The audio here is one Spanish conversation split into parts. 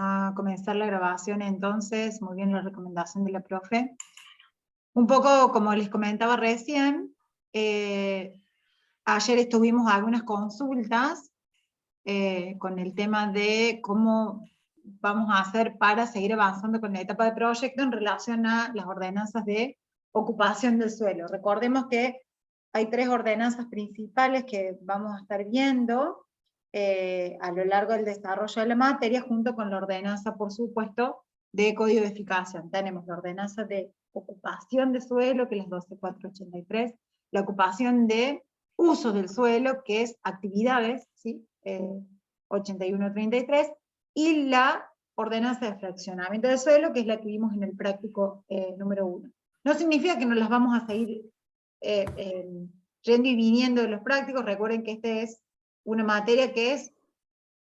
a comenzar la grabación entonces, muy bien la recomendación de la profe. Un poco como les comentaba recién, ayer estuvimos algunas consultas con el tema de cómo vamos a hacer para seguir avanzando con la etapa de proyecto en relación a las ordenanzas de ocupación del suelo. Recordemos que hay 3 ordenanzas principales que vamos a estar viendo a lo largo del desarrollo de la materia, junto con la ordenanza, por supuesto, de codificación. Tenemos la ordenanza de ocupación de suelo, que es la 12.483, la ocupación de uso del suelo, que es actividades, ¿sí? 81.33, y la ordenanza de fraccionamiento del suelo, que es la que vimos en el práctico número 1. No significa que no las vamos a seguir yendo y viniendo de los prácticos. Recuerden que esta es una materia que es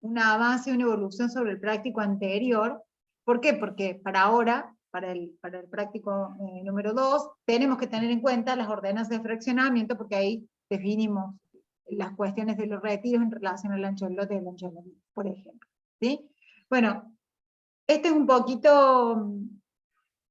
un avance, una evolución sobre el práctico anterior. ¿Por qué? Porque para ahora, para el práctico número 2, tenemos que tener en cuenta las ordenanzas de fraccionamiento, porque ahí definimos las cuestiones de los retiros en relación al ancho del lote y el ancho de la vida, por ejemplo. ¿Sí? Bueno, este es un poquito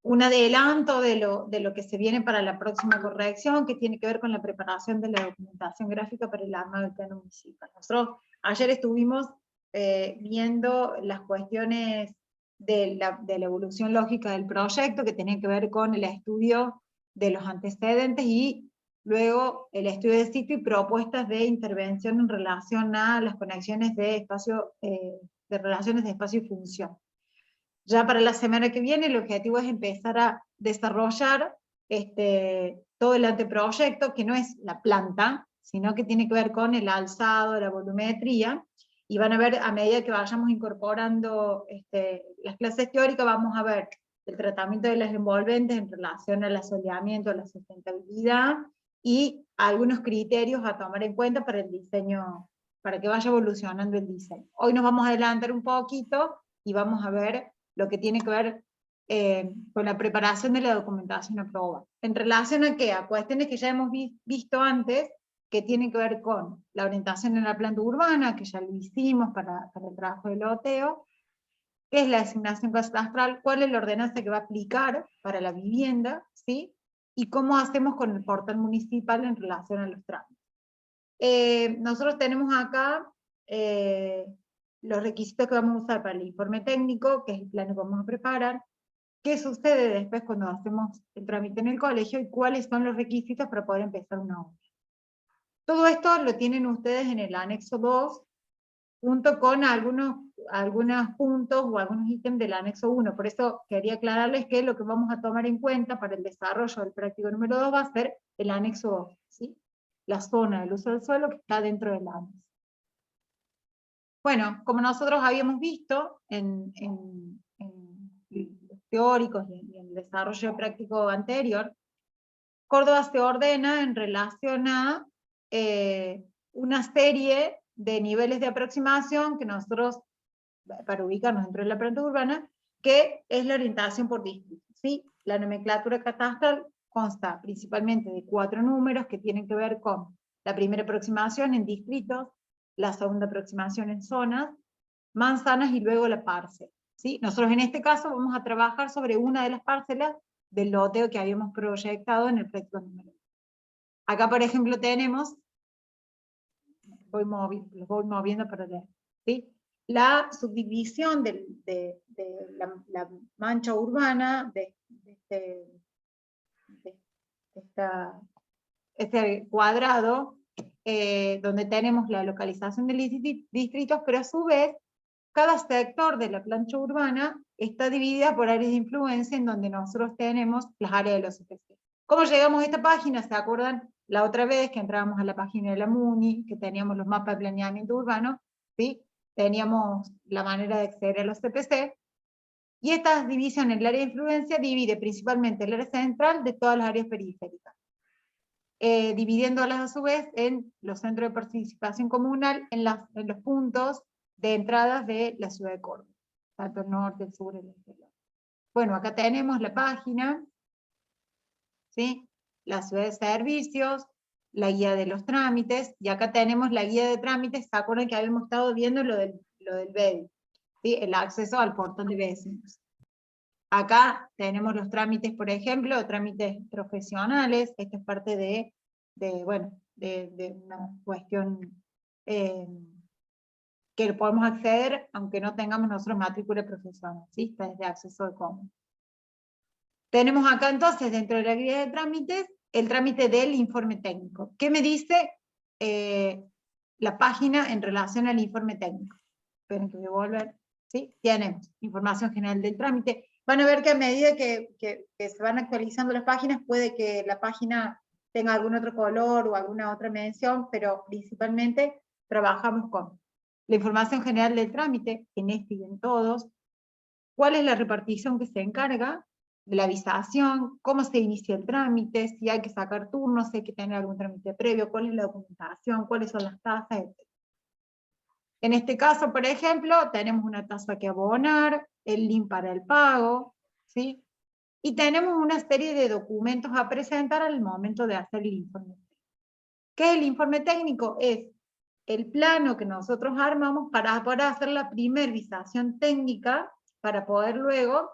un adelanto de lo que se viene para la próxima corrección, que tiene que ver con la preparación de la documentación gráfica para el armado del plano municipal. Nosotros ayer estuvimos viendo las cuestiones de la evolución lógica del proyecto, que tenía que ver con el estudio de los antecedentes y luego el estudio de sitio y propuestas de intervención en relación a las conexiones de espacio, de relaciones de espacio y función. Ya para la semana que viene el objetivo es empezar a desarrollar todo el anteproyecto, que no es la planta, sino que tiene que ver con el alzado, la volumetría, y van a ver, a medida que vayamos incorporando las clases teóricas, vamos a ver el tratamiento de las envolventes en relación al asoleamiento, a la sustentabilidad, y algunos criterios a tomar en cuenta para el diseño, para que vaya evolucionando el diseño. Hoy nos vamos a adelantar un poquito, y vamos a ver lo que tiene que ver con la preparación de la documentación aprobada. ¿En relación a qué? A cuestiones que ya hemos visto antes, que tienen que ver con la orientación en la planta urbana, que ya lo hicimos para el trabajo de loteo, qué es la asignación catastral, cuál es la ordenanza que va a aplicar para la vivienda, ¿sí? Y cómo hacemos con el portal municipal en relación a los trámites. Nosotros tenemos acá los requisitos que vamos a usar para el informe técnico, que es el plano que vamos a preparar, qué sucede después cuando hacemos el trámite en el colegio, y cuáles son los requisitos para poder empezar una obra. Todo esto lo tienen ustedes en el anexo 2, junto con algunos puntos o algunos ítems del anexo 1, por eso quería aclararles que lo que vamos a tomar en cuenta para el desarrollo del práctico número 2 va a ser el anexo 2, ¿sí? La zona del uso del suelo que está dentro del anexo. Bueno, como nosotros habíamos visto en los teóricos y en el desarrollo práctico anterior, Córdoba se ordena en relación a una serie de niveles de aproximación que nosotros, para ubicarnos dentro de la planta urbana, que es la orientación por distrito, ¿sí? La nomenclatura catastral consta principalmente de 4 números que tienen que ver con la primera aproximación en distritos, la segunda aproximación en zonas, manzanas y luego la parcela, ¿sí? Nosotros en este caso vamos a trabajar sobre una de las parcelas del loteo que habíamos proyectado en el proyecto número 1. Acá, por ejemplo, tenemos, los voy moviendo para leer, ¿sí? La subdivisión de la mancha urbana, este cuadrado, donde tenemos la localización de los distritos, pero a su vez, cada sector de la plancha urbana está dividida por áreas de influencia, en donde nosotros tenemos las áreas de los CPC. ¿Cómo llegamos a esta página? ¿Se acuerdan la otra vez que entrábamos a la página de la MUNI, que teníamos los mapas de planeamiento urbano? ¿Sí? Teníamos la manera de acceder a los CPC, y esta división en el área de influencia divide principalmente el área central de todas las áreas periféricas, dividiéndolas a su vez en los centros de participación comunal, en los puntos de entradas de la ciudad de Córdoba, tanto el norte, el sur, el este. Bueno, acá tenemos la página, ¿sí? La ciudad de servicios, la guía de los trámites, y acá tenemos la guía de trámites. ¿Se acuerdan que habíamos estado viendo lo del BEDI? ¿sí? El acceso al portal de vecinos. Acá tenemos los trámites, por ejemplo, trámites profesionales. Esto es parte de una cuestión que podemos acceder aunque no tengamos nosotros matrícula profesional, ¿sí? Está desde acceso de común. Tenemos acá entonces, dentro de la guía de trámites, el trámite del informe técnico. ¿Qué me dice la página en relación al informe técnico? Esperen que voy a volver. ¿Sí? Tenemos información general del trámite. Van a ver que a medida que se van actualizando las páginas, puede que la página tenga algún otro color o alguna otra mención, pero principalmente trabajamos con la información general del trámite, en este y en todos, cuál es la repartición que se encarga de la avisación, cómo se inicia el trámite, si hay que sacar turnos, si hay que tener algún trámite previo, cuál es la documentación, cuáles son las tasas, etc. En este caso, por ejemplo, tenemos una tasa que abonar, el link para el pago, ¿sí? Y tenemos una serie de documentos a presentar al momento de hacer el informe. ¿Qué es el informe técnico? Es el plano que nosotros armamos para poder hacer la primer visación técnica, para poder luego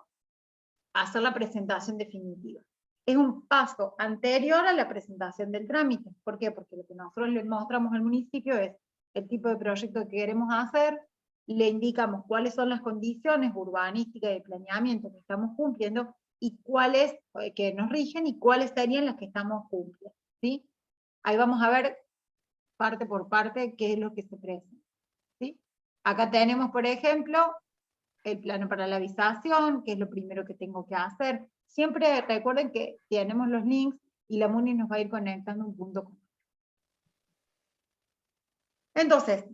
hacer la presentación definitiva. Es un paso anterior a la presentación del trámite. ¿Por qué? Porque lo que nosotros le mostramos al municipio es el tipo de proyecto que queremos hacer, le indicamos cuáles son las condiciones urbanísticas de planeamiento que estamos cumpliendo y cuáles que nos rigen y cuáles serían las que estamos cumpliendo, ¿sí? Ahí vamos a ver parte por parte qué es lo que se presenta, ¿sí? Acá tenemos, por ejemplo, el plano para la avisación, que es lo primero que tengo que hacer. Siempre recuerden que tenemos los links y la MUNI nos va a ir conectando un punto común. Entonces,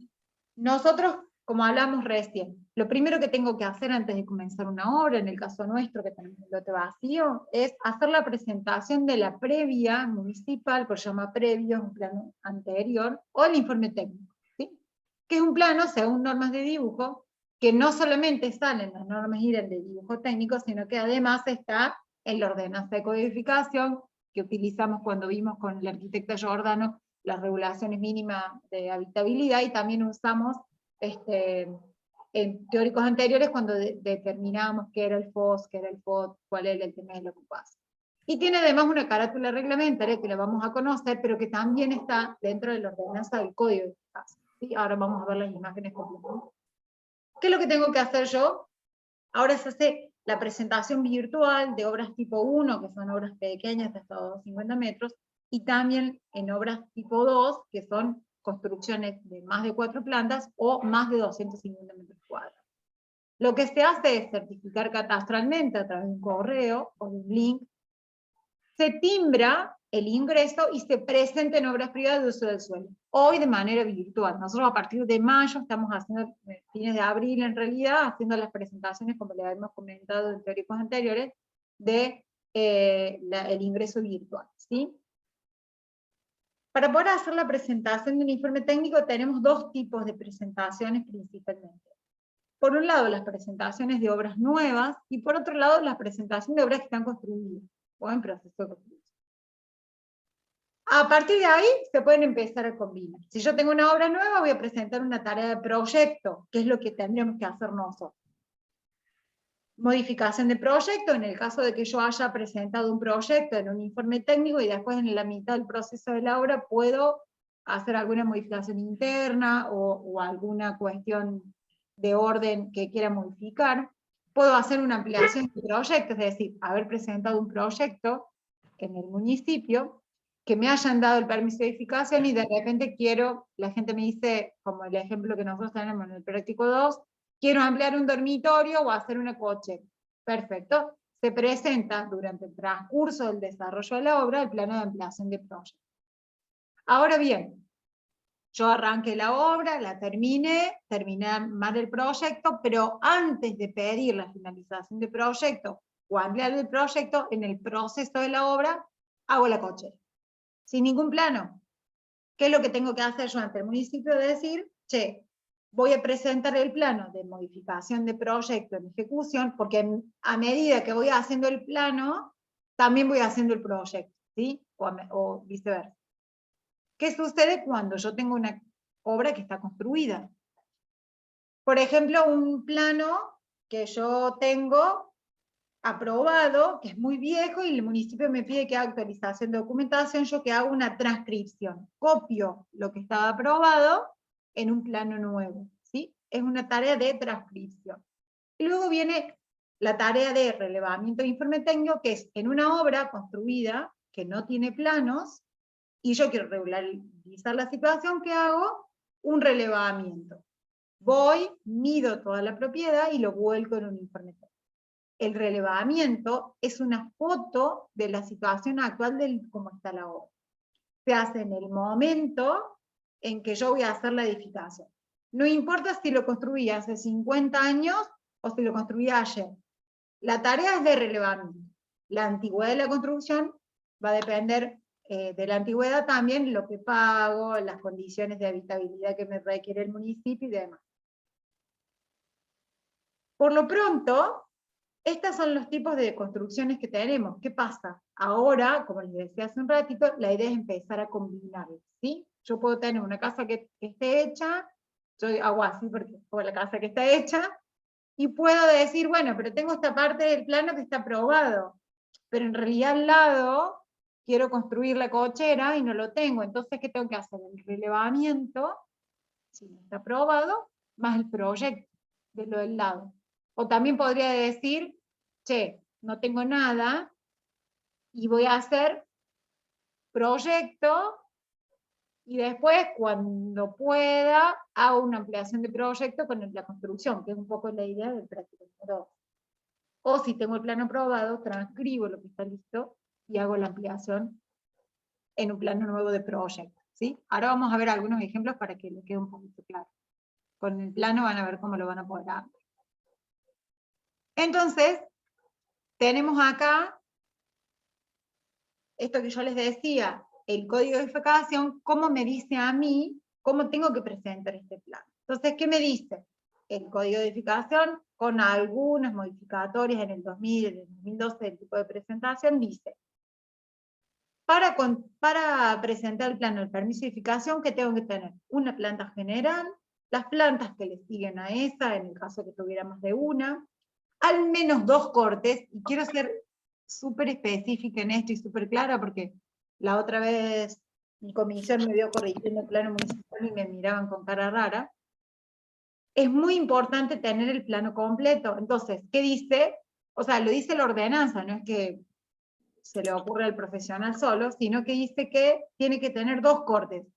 nosotros, como hablamos recién, lo primero que tengo que hacer antes de comenzar una obra, en el caso nuestro que tenemos el lote vacío, es hacer la presentación de la previa municipal, por llama previo, un plano anterior, o el informe técnico, ¿sí? Que es un plano según normas de dibujo, que no solamente salen las normas IREN de dibujo técnico, sino que además está en la ordenanza de codificación que utilizamos cuando vimos con el arquitecto Giordano las regulaciones mínimas de habitabilidad, y también usamos en teóricos anteriores cuando determinábamos qué era el FOS, qué era el FOD, cuál era el tema de la ocupación. Y tiene además una carátula reglamentaria que la vamos a conocer, pero que también está dentro de la ordenanza del código de ocupación. ¿Sí? Ahora vamos a ver las imágenes completas. ¿Qué es lo que tengo que hacer yo? Ahora se hace la presentación virtual de obras tipo 1, que son obras pequeñas de hasta 250 metros, y también en obras tipo 2, que son construcciones de más de 4 plantas o más de 250 metros cuadrados. Lo que se hace es certificar catastralmente a través de un correo o de un link, se timbra el ingreso y se presenta en obras privadas de uso del suelo, hoy de manera virtual. Nosotros a partir de mayo estamos haciendo, fines de abril en realidad, haciendo las presentaciones, como le habíamos comentado en teóricos anteriores, de el ingreso virtual, ¿sí? Para poder hacer la presentación de un informe técnico tenemos dos tipos de presentaciones principalmente. Por un lado, las presentaciones de obras nuevas, y por otro lado, las presentaciones de obras que están construidas, o en proceso de construcción. A partir de ahí se pueden empezar a combinar. Si yo tengo una obra nueva, voy a presentar una tarea de proyecto, que es lo que tendríamos que hacer nosotros. Modificación de proyecto, en el caso de que yo haya presentado un proyecto en un informe técnico y después en la mitad del proceso de la obra puedo hacer alguna modificación interna o alguna cuestión de orden que quiera modificar. Puedo hacer una ampliación de proyecto, es decir, haber presentado un proyecto en el municipio, que me hayan dado el permiso de edificación y de repente quiero, la gente me dice, como el ejemplo que nosotros tenemos en el práctico 2, quiero ampliar un dormitorio o hacer una coche. Perfecto. Se presenta durante el transcurso del desarrollo de la obra el plano de ampliación de proyecto. Ahora bien, yo arranqué la obra, la terminé mal el proyecto, pero antes de pedir la finalización del proyecto o ampliar el proyecto, en el proceso de la obra, hago la cochera. Sin ningún plano. ¿Qué es lo que tengo que hacer yo ante el municipio? De decir, che, voy a presentar el plano de modificación de proyecto en ejecución, porque a medida que voy haciendo el plano, también voy haciendo el proyecto, ¿sí? O viceversa. ¿Qué sucede cuando yo tengo una obra que está construida? Por ejemplo, un plano que yo tengo aprobado, que es muy viejo, y el municipio me pide que haga actualización de documentación, yo que hago una transcripción, copio lo que estaba aprobado en un plano nuevo, ¿sí? Es una tarea de transcripción. Y luego viene la tarea de relevamiento de informe técnico, que es en una obra construida que no tiene planos, y yo quiero regularizar la situación, ¿qué hago? Un relevamiento. Voy, mido toda la propiedad y lo vuelco en un informe técnico. El relevamiento es una foto de la situación actual de cómo está la obra. Se hace en el momento en que yo voy a hacer la edificación. No importa si lo construí hace 50 años o si lo construí ayer. La tarea es de relevamiento. La antigüedad de la construcción va a depender de la antigüedad también, lo que pago, las condiciones de habitabilidad que me requiere el municipio y demás. Por lo pronto, estos son los tipos de construcciones que tenemos. ¿Qué pasa? Ahora, como les decía hace un ratito, la idea es empezar a combinarlas, ¿sí? Yo puedo tener una casa que esté hecha, yo hago así porque es la casa que está hecha, y puedo decir, bueno, pero tengo esta parte del plano que está aprobado, pero en realidad al lado quiero construir la cochera y no lo tengo, entonces ¿qué tengo que hacer? El relevamiento, si no está aprobado, más el proyecto de lo del lado. O también podría decir, che, no tengo nada, y voy a hacer proyecto, y después, cuando pueda, hago una ampliación de proyecto con la construcción, que es un poco la idea del práctico número 2. O si tengo el plano aprobado, transcribo lo que está listo y hago la ampliación en un plano nuevo de proyecto, ¿sí? Ahora vamos a ver algunos ejemplos para que les quede un poquito claro. Con el plano van a ver cómo lo van a poder hacer. Entonces, tenemos acá esto que yo les decía, el código de edificación, cómo me dice a mí cómo tengo que presentar este plano. Entonces, ¿qué me dice? El código de edificación, con algunas modificatorias en el 2000, en el 2012, el tipo de presentación, dice, para presentar el plano del permiso de edificación, ¿qué tengo que tener? Una planta general, las plantas que le siguen a esa, en el caso que tuviera más de una, al menos 2 cortes, y quiero ser súper específica en esto y súper clara, porque la otra vez mi comisión me vio corrigiendo el plano municipal y me miraban con cara rara. Es muy importante tener el plano completo. Entonces, ¿qué dice? O sea, lo dice la ordenanza, no es que se le ocurre al profesional solo, sino que dice que tiene que tener 2 cortes.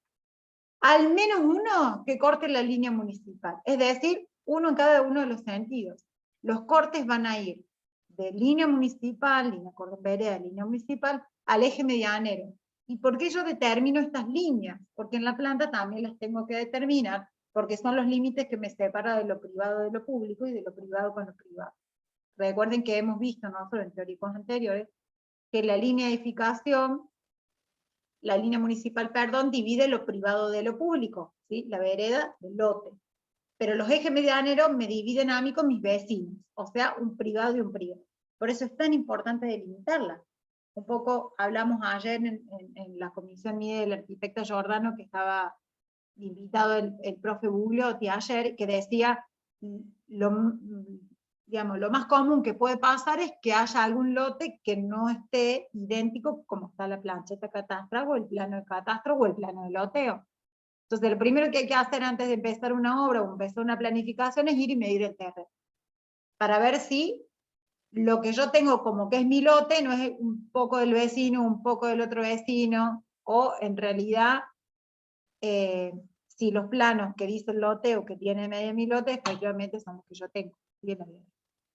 Al menos uno que corte la línea municipal, es decir, uno en cada uno de los sentidos. Los cortes van a ir de línea municipal, línea cordón vereda, línea municipal, al eje medianero. ¿Y por qué yo determino estas líneas? Porque en la planta también las tengo que determinar, porque son los límites que me separan de lo privado de lo público y de lo privado con lo privado. Recuerden que hemos visto nosotros en teóricos anteriores que la línea de edificación, la línea municipal, perdón, divide lo privado de lo público, ¿sí? La vereda del lote. Pero los ejes medianeros me dividen a mí con mis vecinos, o sea, un privado y un privado. Por eso es tan importante delimitarla. Un poco hablamos ayer en la comisión mía del arquitecto Giordano, que estaba invitado el profe Bugliotti ayer, que decía, digamos, lo más común que puede pasar es que haya algún lote que no esté idéntico como está la plancheta catastral o el plano de catastro o el plano de loteo. Entonces, lo primero que hay que hacer antes de empezar una obra o empezar una planificación es ir y medir el terreno, para ver si lo que yo tengo como que es mi lote no es un poco del vecino, un poco del otro vecino, o en realidad si los planos que dice el lote o que tiene medio mi lote, efectivamente son los que yo tengo. Bien, bien.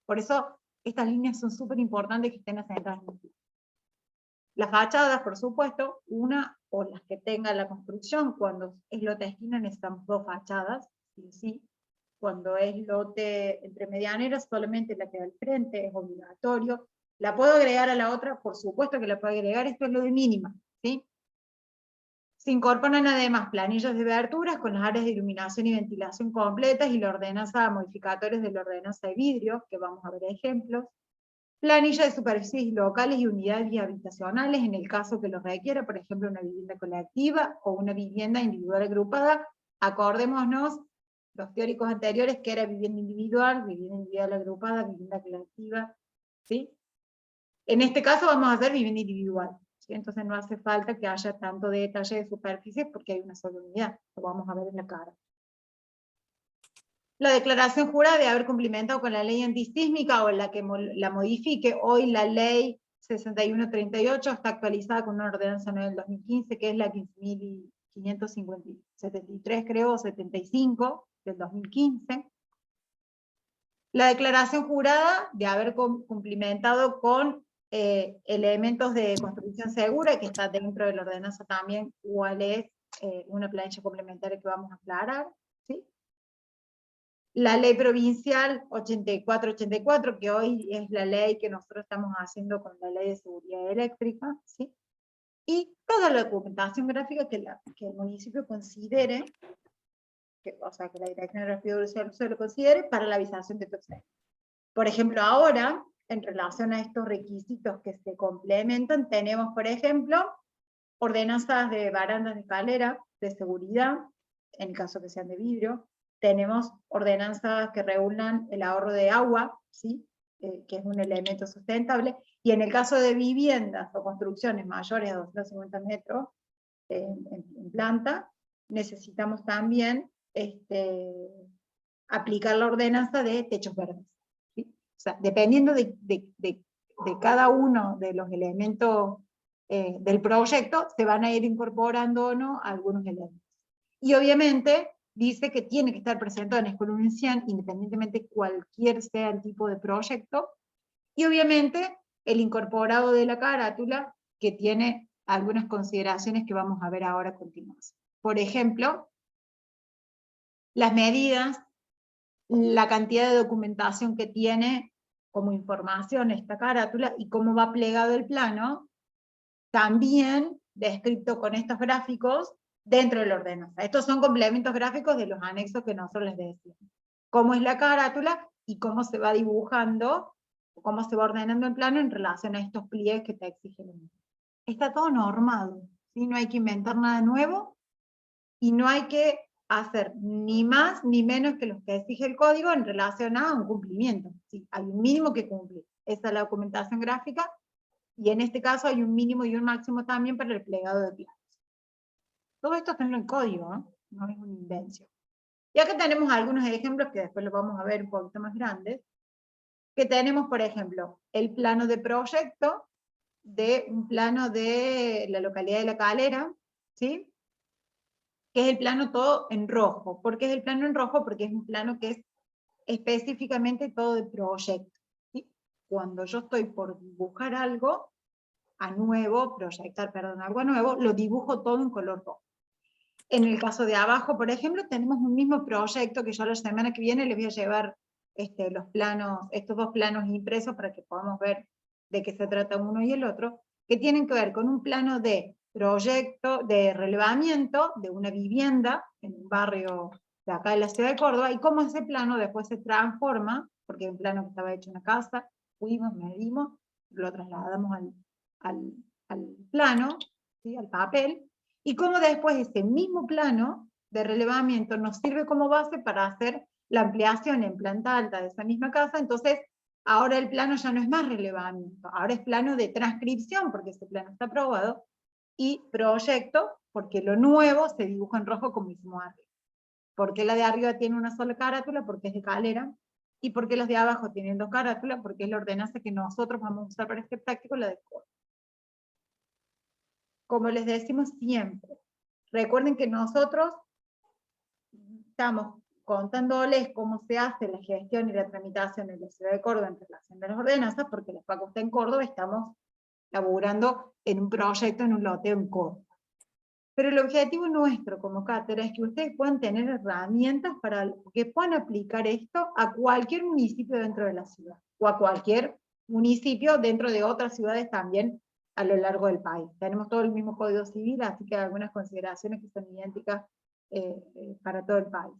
Por eso estas líneas son súper importantes que estén asentadas en el plano. Las fachadas, por supuesto, una o las que tenga la construcción, cuando es lote de esquina necesitamos 2 fachadas, sí. Cuando es lote entre medianeras, solamente la que da al frente, es obligatorio. ¿La puedo agregar a la otra? Por supuesto que la puedo agregar, esto es lo de mínima, ¿sí? Se incorporan además planillas de aberturas con las áreas de iluminación y ventilación completas y la ordenanza modificatorios de la ordenanza de vidrio, que vamos a ver ejemplos. Planilla de superficies locales y unidades habitacionales en el caso que lo requiera, por ejemplo, una vivienda colectiva o una vivienda individual agrupada. Acordémonos los teóricos anteriores, que era vivienda individual agrupada, vivienda colectiva, ¿sí? En este caso vamos a hacer vivienda individual, ¿sí? Entonces no hace falta que haya tanto detalle de superficie porque hay una sola unidad, lo vamos a ver en la cara. La declaración jurada de haber cumplimentado con la ley antisísmica o la que la modifique. Hoy la ley 6138 está actualizada con una ordenanza nueva del 2015, que es la 15.573, creo, o 75 del 2015. La declaración jurada de haber cumplimentado con elementos de construcción segura, que está dentro de la ordenanza también, cuál es una planilla complementaria que vamos a aclarar, ¿sí? La ley provincial 8484, que hoy es la ley que nosotros estamos haciendo con la ley de seguridad eléctrica, ¿sí? Y toda la documentación gráfica que el municipio considere, o sea, que la Dirección de Fiduciaria se lo considere para la avisación de proceso. Por ejemplo, ahora, en relación a estos requisitos que se complementan, tenemos, por ejemplo, ordenanzas de barandas de escalera, de seguridad, en el caso que sean de vidrio. Tenemos ordenanzas que regulan el ahorro de agua, ¿sí? Que es un elemento sustentable, y en el caso de viviendas o construcciones mayores a 250 metros en planta, necesitamos también aplicar la ordenanza de techos verdes, ¿sí? O sea, dependiendo de cada uno de los elementos del proyecto, se van a ir incorporando o no algunos elementos. Y obviamente dice que tiene que estar presentado en Escuela Uncian, independientemente cualquier sea el tipo de proyecto, y obviamente el incorporado de la carátula, que tiene algunas consideraciones que vamos a ver ahora a continuación. Por ejemplo, las medidas, la cantidad de documentación que tiene como información esta carátula y cómo va plegado el plano, también descrito con estos gráficos dentro de la ordenanza. Estos son complementos gráficos de los anexos que nosotros les decimos. Cómo es la carátula y cómo se va dibujando, cómo se va ordenando el plano en relación a estos pliegues que te exigen. Está todo normado, ¿sí? No hay que inventar nada nuevo y no hay que hacer ni más ni menos que los que exige el código en relación a un cumplimiento. ¿Sí? Hay un mínimo que cumplir. Esa es la documentación gráfica, y en este caso hay un mínimo y un máximo también para el plegado de planos. Todo esto está en el código, ¿no? No es una invención. Y acá tenemos algunos ejemplos que después los vamos a ver un poquito más grandes, que tenemos, por ejemplo, el plano de proyecto de un plano de la localidad de La Calera, ¿sí? Que es el plano todo en rojo. ¿Por qué es el plano en rojo? Porque es un plano que es específicamente todo de proyecto, ¿sí? Cuando yo estoy por dibujar algo a nuevo, proyectar, perdón, algo a nuevo, lo dibujo todo en color rojo. En el caso de abajo, por ejemplo, tenemos un mismo proyecto que yo la semana que viene les voy a llevar los planos, estos dos planos impresos para que podamos ver de qué se trata uno y el otro, que tienen que ver con un plano de proyecto, de relevamiento de una vivienda en un barrio de acá de la ciudad de Córdoba, y cómo ese plano después se transforma, porque es un plano que estaba hecho en una casa, fuimos, medimos, lo trasladamos al plano, ¿sí? Al papel, y cómo después ese mismo plano de relevamiento nos sirve como base para hacer la ampliación en planta alta de esa misma casa. Entonces ahora el plano ya no es más relevamiento, ahora es plano de transcripción, porque ese plano está aprobado, y proyecto, porque lo nuevo se dibuja en rojo como hicimos arriba. Porque la de arriba tiene una sola carátula, porque es de Calera, y porque las de abajo tienen dos carátulas, porque es la ordenanza que nosotros vamos a usar para este práctico, la de Córdoba. Como les decimos siempre, recuerden que nosotros estamos contándoles cómo se hace la gestión y la tramitación en la ciudad de Córdoba en relación a las ordenanzas, porque la facultad en Córdoba estamos laburando en un proyecto, en un loteo en Córdoba. Pero el objetivo nuestro como cátedra es que ustedes puedan tener herramientas para que puedan aplicar esto a cualquier municipio dentro de la ciudad, o a cualquier municipio dentro de otras ciudades también a lo largo del país. Tenemos todo el mismo Código Civil, así que hay algunas consideraciones que son idénticas para todo el país.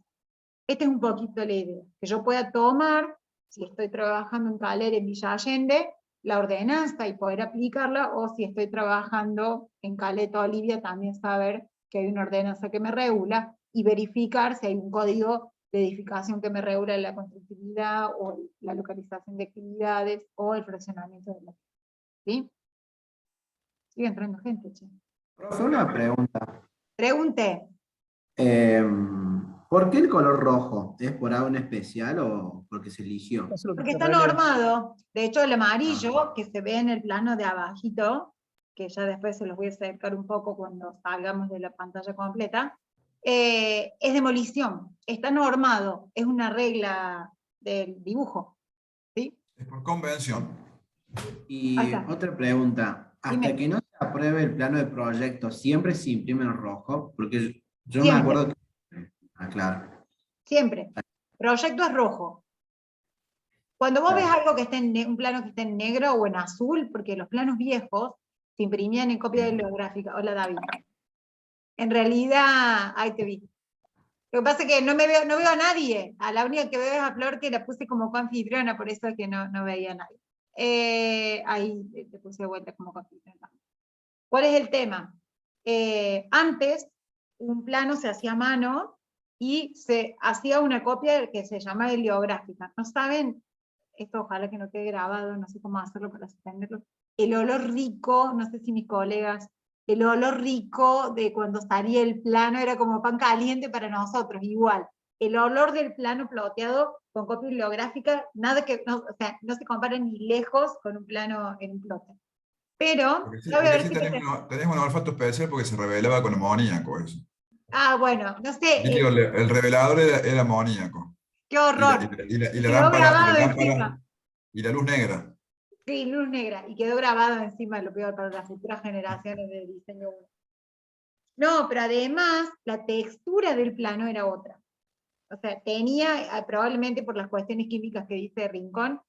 Esta es un poquito la idea, que yo pueda tomar, si estoy trabajando en Calera, en Villa Allende, la ordenanza y poder aplicarla, o si estoy trabajando en Caleta, Olivia, también saber que hay una ordenanza que me regula, y verificar si hay un código de edificación que me regula la constructividad, o la localización de actividades, o el fraccionamiento de la. ¿Sí? Sigue entrando gente, che. Profe, una pregunta. Pregunte. ¿Por qué el color rojo? ¿Es por algo en especial o porque se eligió? Porque está normado. De hecho, el Ah, amarillo, que se ve en el plano de abajito, que ya después se los voy a acercar un poco cuando salgamos de la pantalla completa, es demolición. Está normado. Es una regla del dibujo. ¿Sí? Es por convención. y Ahí está. otra pregunta. Hasta Dime. que no se apruebe el plano de proyecto, ¿siempre se imprime en rojo? Porque yo me Siempre. acuerdo que... Ah, claro. Siempre. Proyecto es rojo. Cuando vos ves Claro. algo que esté un plano que esté en negro o en azul, porque los planos viejos se imprimían en copia bibliográfica. Hola, David. En realidad, ahí te vi. Lo que pasa es que no veo a nadie. A la única que veo es a Flor, que la puse como coanfitriona, por eso es que no veía a nadie. Ahí te puse de vuelta como coanfitriona. ¿Cuál es el tema? Antes, un plano se hacía a mano y se hacía una copia que se llama heliográfica. ¿No saben? Esto ojalá que no quede grabado, no sé cómo hacerlo para suspenderlo. El olor rico, no sé si mis colegas, el olor rico de cuando salía el plano era como pan caliente para nosotros, igual. El olor del plano ploteado con copia bibliográfica, nada que, no, o sea, no se compara ni lejos con un plano en un plotter. Pero, Porque sí, ya voy a ver sí si me... tenés un olfato especial porque se revelaba con amoníaco eso. Ah, bueno, no sé, Viste que el revelador era amoníaco. qué Y la, horror. y la- y la- y la Quedó lámpara, grabado encima. y la luz negra. Sí, luz negra, y quedó grabado encima, lo peor para las futuras generaciones de diseño. No, pero además la textura del plano era otra. O sea, tenía, probablemente por las cuestiones químicas que dice Rincón,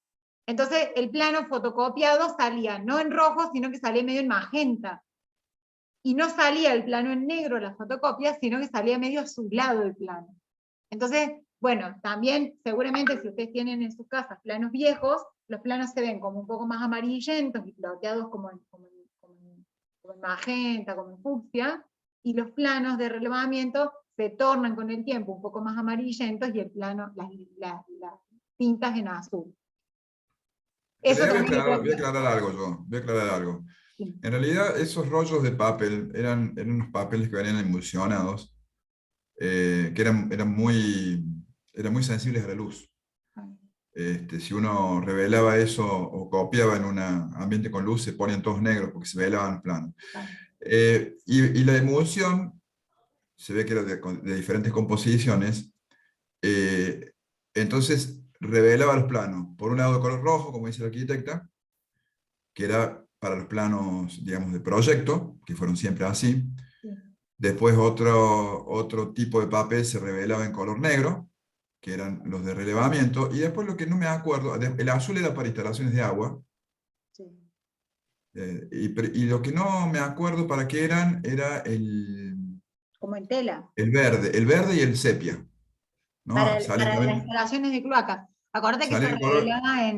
entonces el plano fotocopiado salía no en rojo, sino que salía medio en magenta. Y no salía el plano en negro, la fotocopia, sino que salía medio azulado el plano. Entonces, bueno, también seguramente si ustedes tienen en sus casas planos viejos, los planos se ven como un poco más amarillentos y plateados como en magenta, como en fucsia, y los planos de relevamiento se tornan con el tiempo un poco más amarillentos y el plano, las tintas en azul. Eso también Voy a aclarar algo yo. Voy a aclarar algo. sí. En realidad, esos rollos de papel eran unos papeles que venían emulsionados, que eran muy sensibles a la luz. Si uno revelaba eso o copiaba en un ambiente con luz, se ponían todos negros porque se velaban los planos. Y la emulsión, se ve que era de diferentes composiciones, entonces revelaba los planos. Por un lado de color rojo, como dice la arquitecta, que era para los planos, digamos, de proyecto, que fueron siempre así. Después otro tipo de papel se revelaba en color negro, que eran los de relevamiento, y después lo que no me acuerdo, el azul era para instalaciones de agua, Sí. y lo que no me acuerdo para qué eran, era Como en tela. el verde y el sepia, ¿no? Para las instalaciones de cloacas. Acuérdate que Salía se el color, revelaba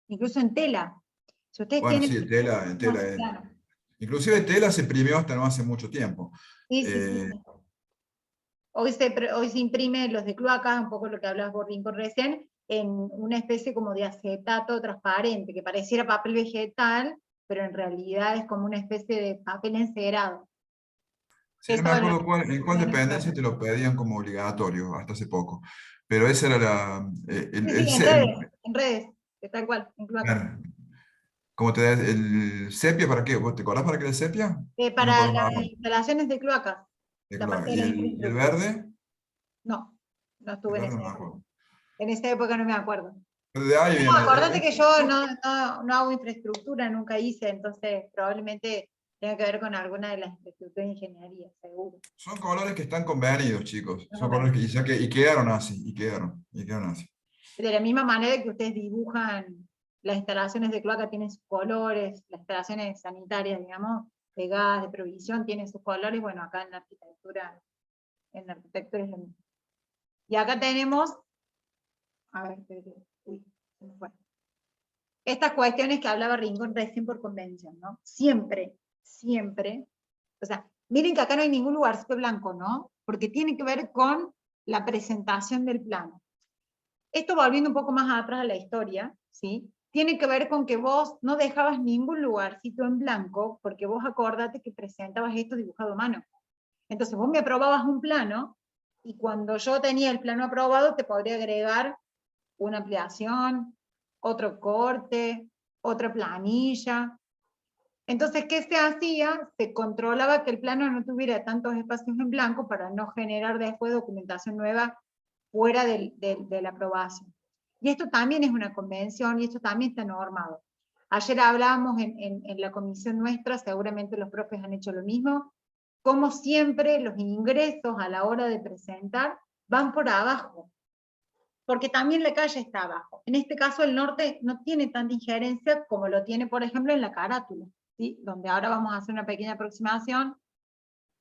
incluso en tela. Si ustedes bueno, tienen... sí, tela, No, claro. inclusive tela se imprimió hasta no hace mucho tiempo. Sí, sí, sí. Hoy se imprime los de cloacas, un poco lo que hablabas vos, Rincón, recién, en una especie como de acetato transparente, que pareciera papel vegetal, pero en realidad es como una especie de papel encerado. Sí, no me acuerdo en cuál dependencia te lo pedían como obligatorio hasta hace poco. Pero esa era Sí, sí, en redes, tal cual, en cloacas. claro, ¿cómo te da el sepia para qué? ¿Vos te acordás para qué era el sepia? No me Para acuerdo nada las más. instalaciones de cloacas, De la parte cloaca. de ¿Y la el infraestructura. verde? No, no El estuve en verde esa no me época. acuerdo. En esa época no me acuerdo. Pero de ahí No, viene. acordate que yo no hago infraestructura, nunca hice, entonces probablemente tenga que ver con alguna de las infraestructuras de ingeniería, seguro. Son colores que están convenidos, chicos. No, Son bueno. colores y quedaron así, y quedaron así. De la misma manera que ustedes dibujan, las instalaciones de cloaca tienen sus colores, las instalaciones sanitarias, digamos, de gas, de provisión, tienen sus colores, bueno, acá en la arquitectura es lo mismo. Y acá tenemos, a ver, uy, se me fue. Estas cuestiones que hablaba Rincón recién por convención, ¿no? Siempre, o sea, miren que acá no hay ningún lugarcito blanco, ¿no? Porque tiene que ver con la presentación del plano. Esto, volviendo un poco más atrás a la historia, ¿sí? Tiene que ver con que vos no dejabas ningún lugarcito en blanco, porque vos acordate que presentabas esto dibujado a mano. Entonces vos me aprobabas un plano, y cuando yo tenía el plano aprobado, te podría agregar una ampliación, otro corte, otra planilla. Entonces, ¿qué se hacía? Se controlaba que el plano no tuviera tantos espacios en blanco para no generar después documentación nueva fuera de la aprobación. Y esto también es una convención y esto también está normado. Ayer hablábamos en la comisión nuestra, seguramente los profes han hecho lo mismo, como siempre los ingresos a la hora de presentar van por abajo, porque también la calle está abajo. En este caso el norte no tiene tanta injerencia como lo tiene, por ejemplo, en la carátula, ¿sí? Donde ahora vamos a hacer una pequeña aproximación.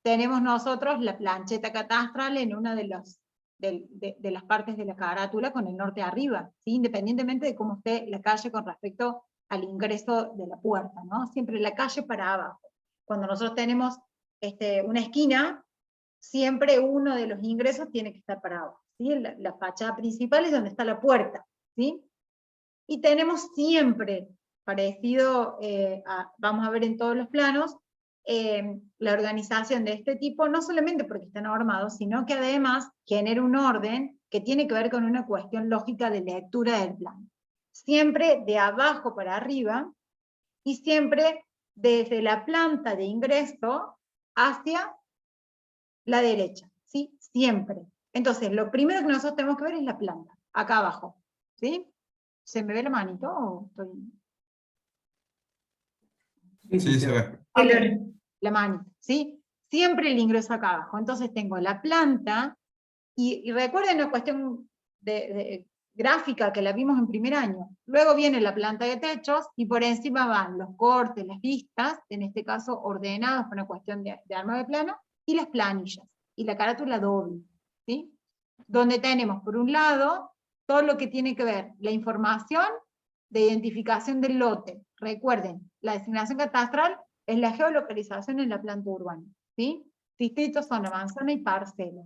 Tenemos nosotros la plancheta catastral en una de las partes de la carátula con el norte arriba, ¿sí? Independientemente de cómo esté la calle con respecto al ingreso de la puerta, ¿no? Siempre la calle para abajo. Cuando nosotros tenemos una esquina, siempre uno de los ingresos tiene que estar para abajo, ¿sí? La fachada principal es donde está la puerta, ¿sí? Y tenemos siempre, parecido, vamos a ver en todos los planos, la organización de este tipo, no solamente porque está normado, sino que además genera un orden que tiene que ver con una cuestión lógica de lectura del plano. Siempre de abajo para arriba, y siempre desde la planta de ingreso hacia la derecha, ¿sí? Siempre. Entonces, lo primero que nosotros tenemos que ver es la planta, acá abajo, ¿sí? ¿Se me ve la manito o estoy...? Sí, se ve. Okay. La manito, ¿sí? Siempre el ingreso acá abajo. Entonces tengo la planta, y recuerden la cuestión de gráfica que la vimos en primer año. Luego viene la planta de techos, y por encima van los cortes, las vistas, en este caso ordenados por una cuestión de arma de plano, y las planillas, y la carátula doble, ¿sí? Donde tenemos, por un lado, todo lo que tiene que ver la información de identificación del lote. Recuerden, la designación catastral es la geolocalización en la planta urbana, ¿sí? Distrito, zona, manzana y parcela.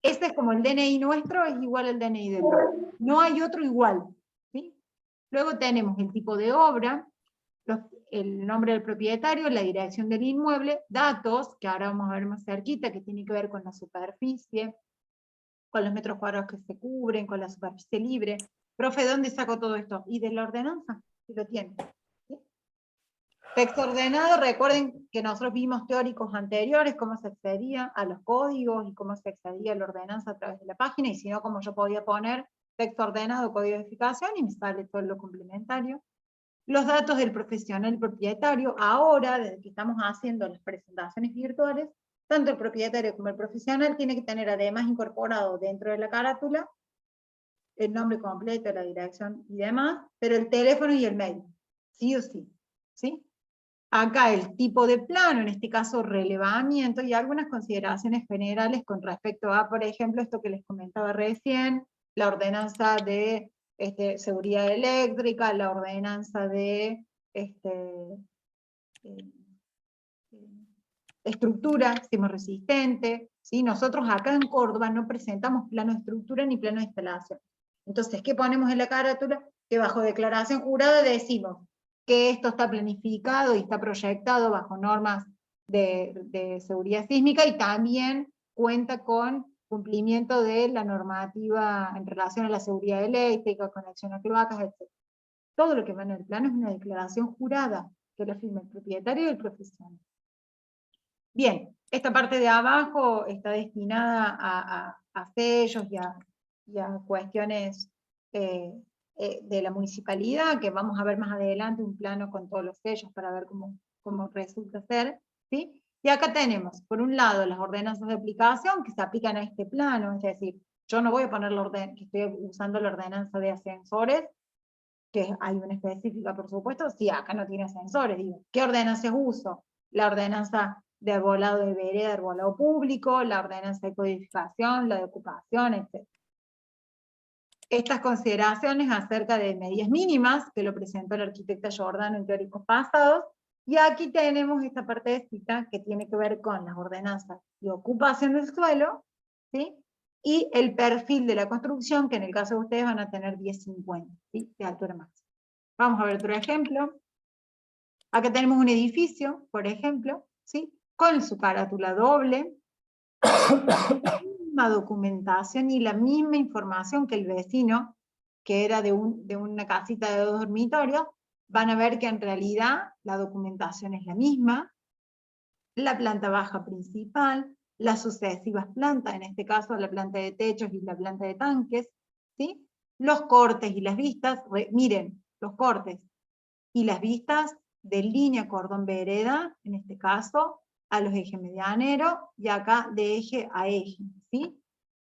Este es como el DNI nuestro, es igual al DNI del lote. No hay otro igual, ¿sí? Luego tenemos el tipo de obra, el nombre del propietario, la dirección del inmueble, datos, que ahora vamos a ver más cerquita, que tiene que ver con la superficie, con los metros cuadrados que se cubren, con la superficie libre. Profe, ¿de dónde saco todo esto? Y de la ordenanza, si lo tienen. ¿Sí? Texto ordenado, recuerden que nosotros vimos teóricos anteriores, cómo se accedía a los códigos y cómo se accedía a la ordenanza a través de la página, y si no, como yo podía poner texto ordenado, código de edificación, y me sale todo lo complementario. Los datos del profesional propietario, ahora, desde que estamos haciendo las presentaciones virtuales, tanto el propietario como el profesional tiene que tener además incorporado dentro de la carátula el nombre completo, la dirección y demás, pero el teléfono y el mail, sí o sí, ¿sí? Acá el tipo de plano, en este caso relevamiento, y algunas consideraciones generales con respecto a, por ejemplo, esto que les comentaba recién, la ordenanza de seguridad eléctrica, la ordenanza de estructura sismorresistente, ¿sí? Nosotros acá en Córdoba no presentamos plano de estructura ni plano de instalación. Entonces, ¿qué ponemos en la carátula? Que bajo declaración jurada decimos que esto está planificado y está proyectado bajo normas de seguridad sísmica, y también cuenta con cumplimiento de la normativa en relación a la seguridad eléctrica, conexión a cloacas, etc. Todo lo que va en el plano es una declaración jurada, que lo firma el propietario y el profesional. Bien, esta parte de abajo está destinada a sellos y a cuestiones de la municipalidad, que vamos a ver más adelante un plano con todos los sellos para ver cómo resulta ser, ¿sí? Y acá tenemos, por un lado, las ordenanzas de aplicación que se aplican a este plano, es decir, yo no voy a poner que estoy usando la ordenanza de ascensores, que hay una específica, por supuesto, si acá no tiene ascensores, digo, ¿qué ordenanzas uso? La ordenanza de arbolado de vereda, arbolado público, la ordenanza de codificación, la de ocupación, etc. Estas consideraciones acerca de medidas mínimas, que lo presentó el arquitecta Giordano en teóricos pasados, y aquí tenemos esta partecita que tiene que ver con las ordenanzas de ocupación del suelo, ¿sí? y el perfil de la construcción, que en el caso de ustedes van a tener 1050, ¿sí? De altura máxima. Vamos a ver otro ejemplo. Acá tenemos un edificio, por ejemplo, ¿sí? Con su carátula doble, la misma documentación y la misma información que el vecino, que era de una casita de 2 dormitorios, van a ver que en realidad la documentación es la misma, la planta baja principal, las sucesivas plantas, en este caso la planta de techos y la planta de tanques, ¿sí? Los cortes y las vistas, miren, los cortes y las vistas de línea cordón vereda, en este caso, a los ejes medianeros, y acá de eje a eje, ¿sí?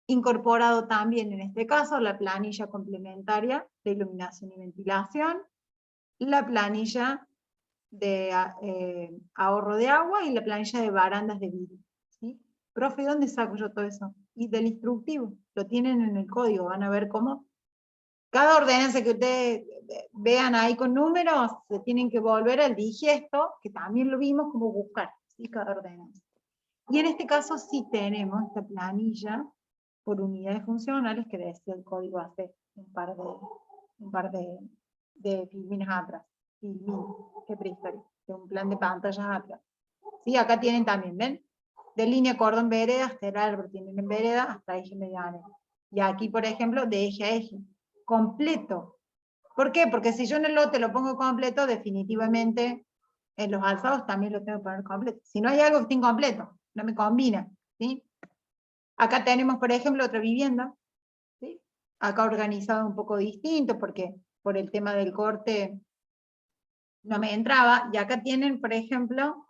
Incorporado también en este caso la planilla complementaria de iluminación y ventilación, la planilla de ahorro de agua y la planilla de barandas de vidrio, ¿sí? Profe, ¿dónde saco yo todo eso? Y del instructivo, lo tienen en el código, van a ver cómo cada ordenanza que ustedes vean ahí con números, se tienen que volver al digiesto, que también lo vimos como buscar, ¿sí? Cada ordenanza. Y en este caso sí tenemos esta planilla por unidades funcionales que decía el código hace un par de filmines atrás. Qué prehistoria, de un plan de pantallas atrás. Sí, acá tienen también, ¿ven? De línea cordón vereda hasta el árbol tienen en vereda hasta eje mediano. Y aquí, por ejemplo, de eje a eje. Completo. ¿Por qué? Porque si yo en el lote lo pongo completo, definitivamente en los alzados también lo tengo que poner completo. Si no hay algo que esté incompleto, no me combina, ¿sí? Acá tenemos, por ejemplo, otra vivienda, ¿sí? Acá organizado un poco distinto, porque por el tema del corte no me entraba, y acá tienen, por ejemplo,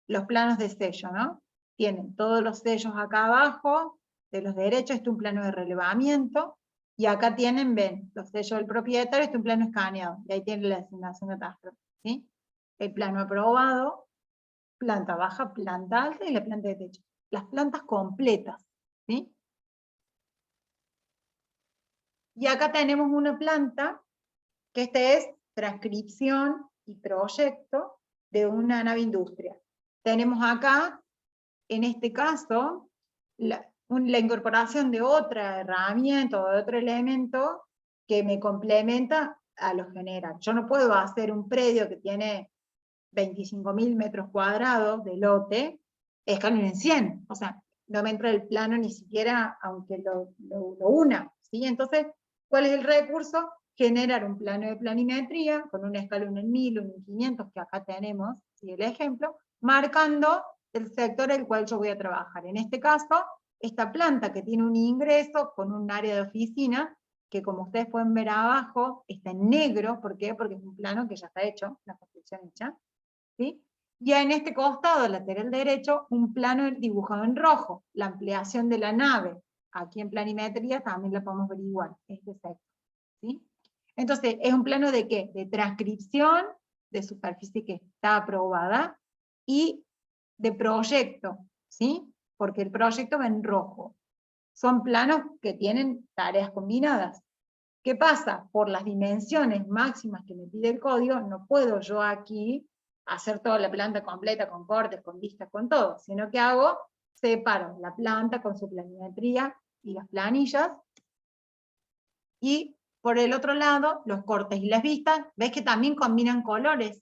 los planos de sello, ¿no? Tienen todos los sellos acá abajo, de los derechos, este es un plano de relevamiento, y acá tienen, ven, los sellos del propietario, este es un plano escaneado, y ahí tienen la asignación de catastro, ¿sí? El plano aprobado, planta baja, planta alta y la planta de techo. Las plantas completas, ¿sí? Y acá tenemos una planta, que este es transcripción y proyecto de una nave industria. Tenemos acá, en este caso, la incorporación de otra herramienta o de otro elemento que me complementa a lo general. Yo no puedo hacer un predio que tiene 25.000 metros cuadrados de lote, escalón en 100, o sea, no me entra el plano ni siquiera aunque lo una, ¿sí? Entonces, ¿cuál es el recurso? Generar un plano de planimetría con un escalón en 1000, un en 500, que acá tenemos, ¿sí? El ejemplo, marcando el sector en el cual yo voy a trabajar. En este caso, esta planta que tiene un ingreso con un área de oficina, que como ustedes pueden ver abajo, está en negro, ¿por qué? Porque es un plano que ya está hecho, la construcción hecha, ¿sí? Ya en este costado lateral derecho, un plano dibujado en rojo, la ampliación de la nave. Aquí en planimetría también la podemos ver igual, este sector, ¿sí? Entonces, ¿es un plano de qué? De transcripción de superficie que está aprobada y de proyecto, ¿sí? Porque el proyecto va en rojo. Son planos que tienen tareas combinadas. ¿Qué pasa? Por las dimensiones máximas que me pide el código, no puedo yo aquí hacer toda la planta completa con cortes, con vistas, con todo, sino que hago, separo la planta con su planimetría y las planillas, y por el otro lado, los cortes y las vistas, ves que también combinan colores,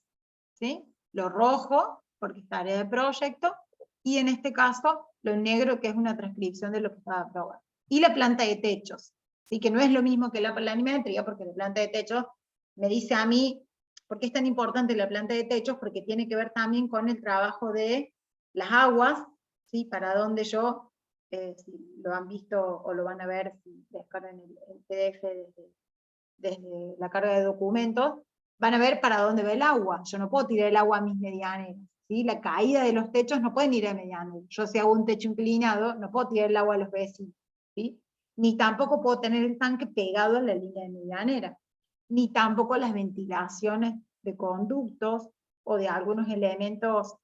¿sí? Lo rojo, porque es tarea de proyecto, y en este caso, lo negro, que es una transcripción de lo que estaba aprobado. Y la planta de techos, ¿sí? Que no es lo mismo que la planimetría, porque la planta de techos me dice a mí, ¿por qué es tan importante la planta de techos? Porque tiene que ver también con el trabajo de las aguas, ¿sí? Para donde yo, si lo han visto o lo van a ver, si descargan el PDF desde la carga de documentos, van a ver para dónde va el agua. Yo no puedo tirar el agua a mis medianeros, ¿sí? La caída de los techos no pueden ir a medianeros. Yo si hago un techo inclinado, no puedo tirar el agua a los vecinos, ¿sí? Ni tampoco puedo tener el tanque pegado a la línea de medianera, ni tampoco las ventilaciones de conductos o de algunos elementos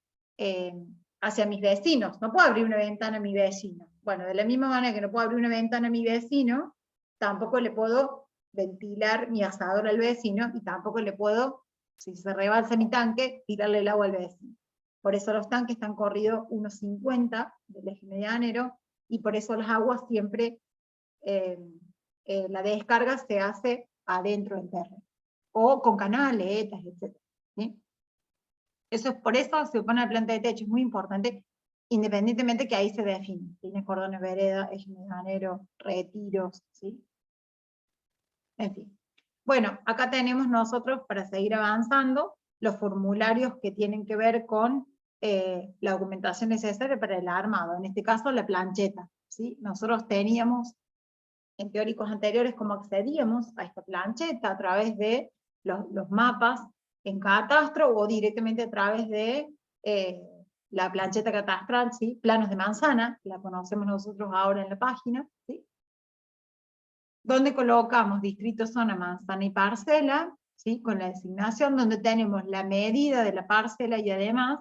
hacia mis vecinos. No puedo abrir una ventana a mi vecino. Bueno, de la misma manera que no puedo abrir una ventana a mi vecino, tampoco le puedo ventilar mi asador al vecino, y tampoco le puedo, si se rebalsa mi tanque, tirarle el agua al vecino. Por eso los tanques están corridos 1,50 del eje medianero, y por eso las aguas siempre, la descarga se hace adentro del terreno, o con canaletas, etc. ¿Sí? Por eso se pone la planta de techo, es muy importante, independientemente que ahí se define. Tiene cordones vereda, eje medianero, retiros, ¿sí? En fin. Bueno, acá tenemos nosotros, para seguir avanzando, los formularios que tienen que ver con la documentación necesaria para el armado, en este caso la plancheta, ¿sí? Nosotros teníamos, en teóricos anteriores, cómo accedíamos a esta plancheta a través de los mapas en catastro, o directamente a través de la plancheta catastral, ¿sí? Planos de manzana, la conocemos nosotros ahora en la página, ¿sí? Donde colocamos distrito, zona, manzana y parcela, ¿sí? Con la designación, donde tenemos la medida de la parcela y además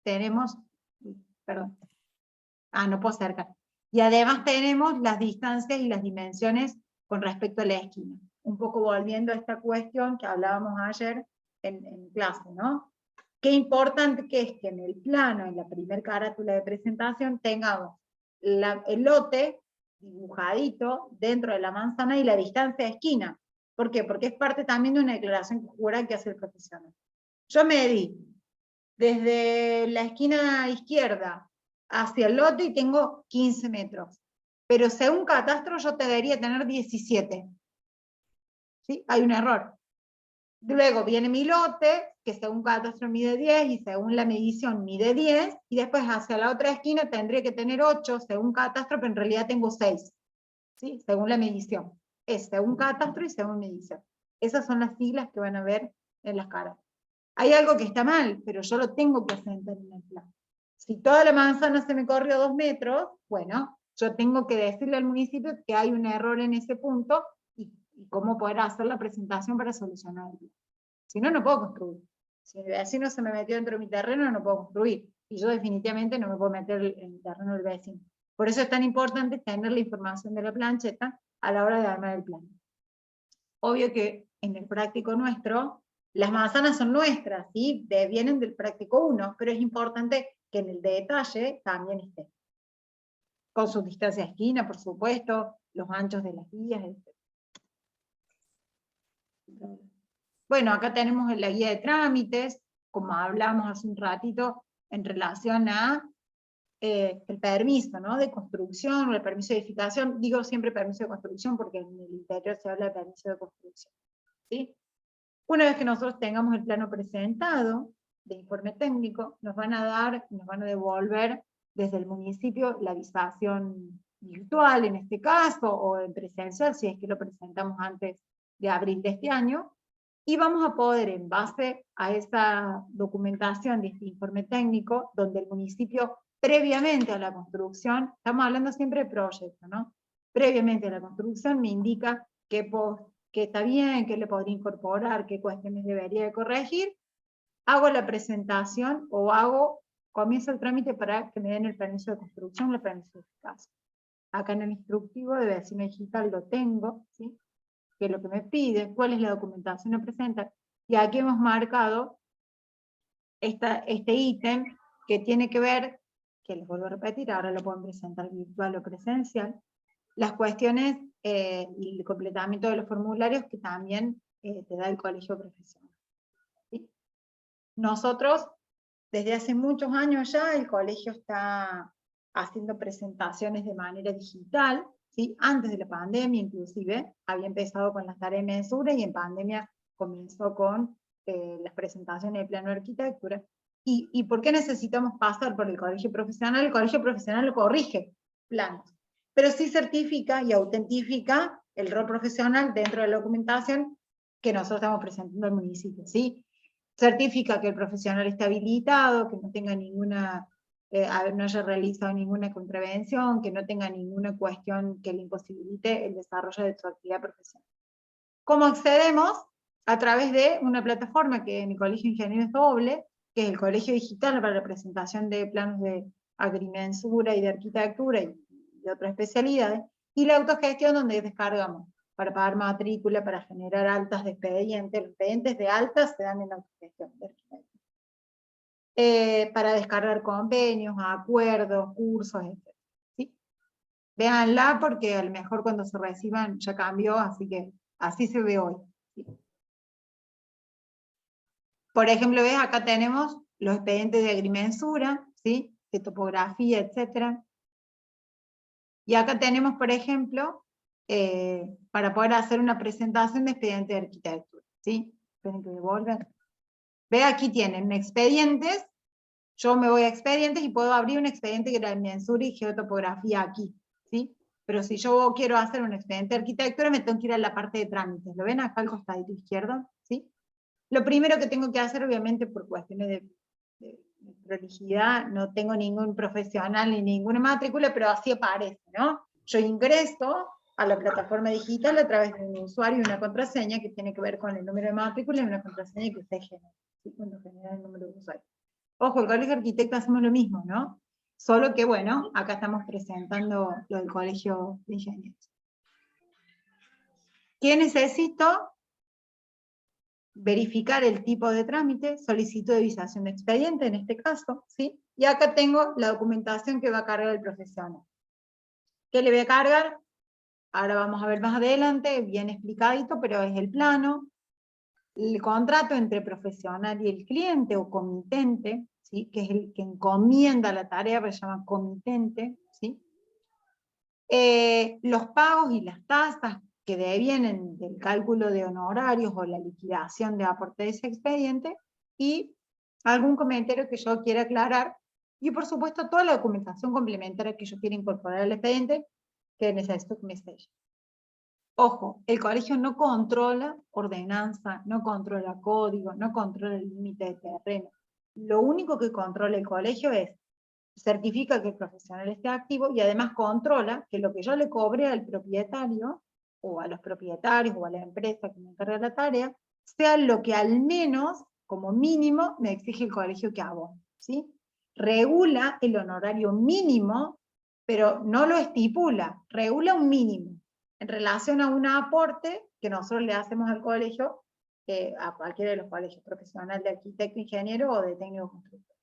tenemos, perdón, no puedo acercar, y además tenemos las distancias y las dimensiones con respecto a la esquina. Un poco volviendo a esta cuestión que hablábamos ayer en clase, ¿no? Qué importante que es que en el plano, en la primer carátula de presentación, tengamos el lote dibujadito dentro de la manzana y la distancia de esquina. ¿Por qué? Porque es parte también de una declaración jurada que hace el profesional. Yo medí desde la esquina izquierda hacia el lote y tengo 15 metros. Pero según catastro yo debería tener 17. ¿Sí? Hay un error. Luego viene mi lote, que según catastro mide 10, y según la medición mide 10, y después hacia la otra esquina tendría que tener 8, según catastro, pero en realidad tengo 6, ¿sí? Según la medición. Es según catastro y según medición. Esas son las siglas que van a ver en las caras. Hay algo que está mal, pero yo lo tengo que asentar en el plan. Si toda la manzana se me corrió 2 metros, bueno, yo tengo que decirle al municipio que hay un error en ese punto, y cómo poder hacer la presentación para solucionarlo. Si no, no puedo construir. Si el vecino se me metió dentro de mi terreno, no puedo construir. Y yo definitivamente no me puedo meter en el terreno del vecino. Por eso es tan importante tener la información de la plancheta a la hora de armar el plan. Obvio que en el práctico nuestro, las manzanas son nuestras, ¿sí? Vienen del práctico 1, pero es importante que en el detalle también esté. Con su distancia de esquina, por supuesto, los anchos de las vías, etc. Bueno, acá tenemos la guía de trámites, como hablamos hace un ratito, en relación a el permiso, ¿no? De construcción, o el permiso de edificación. Digo siempre permiso de construcción porque en el interior se habla de permiso de construcción, ¿sí? Una vez que nosotros tengamos el plano presentado, de informe técnico, nos van a devolver desde el municipio la avisación virtual en este caso, o en presencial, si es que lo presentamos antes de abril de este año, y vamos a poder, en base a esa documentación de este informe técnico, donde el municipio, previamente a la construcción, estamos hablando siempre de proyecto, ¿no? Previamente a la construcción me indica que está bien, que le podría incorporar, qué cuestiones debería de corregir, hago la presentación o comienzo el trámite para que me den el permiso de construcción o el permiso de eficacia. Acá en el instructivo de vecino digital lo tengo, ¿sí? Que es lo que me pide, cuál es la documentación a presentar, y aquí hemos marcado este ítem que tiene que ver, que les vuelvo a repetir, ahora lo pueden presentar virtual o presencial, las cuestiones y el completamiento de los formularios que también te da el colegio profesional. ¿Sí? Nosotros, desde hace muchos años ya, el colegio está haciendo presentaciones de manera digital, ¿sí? Antes de la pandemia inclusive, había empezado con las tareas de mensura y en pandemia comenzó con las presentaciones de plano de arquitectura. ¿Y por qué necesitamos pasar por el colegio profesional? El colegio profesional lo corrige planos, pero sí certifica y autentifica el rol profesional dentro de la documentación que nosotros estamos presentando al municipio, ¿sí? Certifica que el profesional está habilitado, que no tenga no haya realizado ninguna contravención, que no tenga ninguna cuestión que le imposibilite el desarrollo de su actividad profesional. ¿Cómo accedemos? A través de una plataforma que en el Colegio de Ingenieros es doble, que es el Colegio Digital para la presentación de planos de agrimensura y de arquitectura y de otras especialidades, y la autogestión donde descargamos para pagar matrícula, para generar altas de expedientes. Los expedientes de altas se dan en la autogestión de arquitectura. Para descargar convenios, acuerdos, cursos, etc. ¿Sí? Véanla porque a lo mejor cuando se reciban ya cambió, así que así se ve hoy. ¿Sí? Por ejemplo, ves, acá tenemos los expedientes de agrimensura, ¿sí? De topografía, etc. Y acá tenemos, por ejemplo, para poder hacer una presentación de expediente de arquitectura, ¿sí? Esperen que devuelvan. Ve, aquí tienen expedientes. Yo me voy a expedientes y puedo abrir un expediente de agrimensura y geotopografía aquí, ¿sí? Pero si yo quiero hacer un expediente de arquitectura, me tengo que ir a la parte de trámites. ¿Lo ven acá al costadito izquierdo? ¿Sí? Lo primero que tengo que hacer, obviamente, por cuestiones de prolijidad, no tengo ningún profesional ni ninguna matrícula, pero así aparece, ¿no? Yo ingreso a la plataforma digital a través de un usuario y una contraseña que tiene que ver con el número de matrícula y una contraseña que usted genera, ¿sí? Cuando genera el número de usuario. Ojo, el Colegio de Arquitectos hacemos lo mismo, ¿no? Solo que, bueno, acá estamos presentando lo del Colegio de Ingenieros. ¿Qué necesito? Verificar el tipo de trámite, solicitud de visación de expediente, en este caso, ¿sí? Y acá tengo la documentación que va a cargar el profesional. ¿Qué le voy a cargar? Ahora vamos a ver más adelante, bien explicadito, pero es el plano, el contrato entre profesional y el cliente o comitente, ¿sí? Que es el que encomienda la tarea, pero se llama comitente, ¿sí? Los pagos y las tasas que devienen del cálculo de honorarios o la liquidación de aporte de ese expediente, y algún comentario que yo quiera aclarar, y por supuesto toda la documentación complementaria que yo quiera incorporar al expediente, que necesito que me selle. Ojo, el colegio no controla ordenanza, no controla código, no controla el límite de terreno. Lo único que controla el colegio es, certifica que el profesional esté activo y además controla que lo que yo le cobre al propietario, o a los propietarios, o a la empresa que me encarga la tarea, sea lo que al menos, como mínimo, me exige el colegio que abone, ¿sí? Regula el honorario mínimo, pero no lo estipula, regula un mínimo en relación a un aporte que nosotros le hacemos al colegio, a cualquiera de los colegios, profesional de arquitecto, ingeniero o de técnico constructor.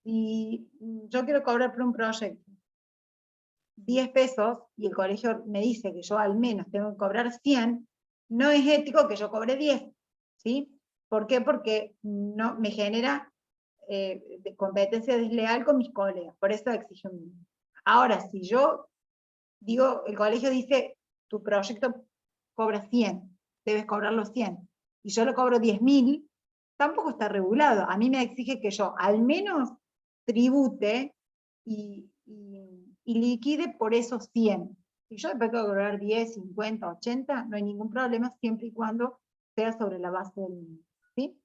Si yo quiero cobrar por un proyecto 10 pesos y el colegio me dice que yo al menos tengo que cobrar 100, no es ético que yo cobre 10, ¿sí? ¿Por qué? Porque no, me genera competencia desleal con mis colegas, por eso exijo un mínimo. Ahora, si yo digo, el colegio dice, tu proyecto cobra 100, debes cobrar los 100, y yo lo cobro 10.000, tampoco está regulado. A mí me exige que yo al menos tribute y liquide por esos 100. Si yo después tengo que cobrar 10, 50, 80, no hay ningún problema, siempre y cuando sea sobre la base del mínimo, ¿sí?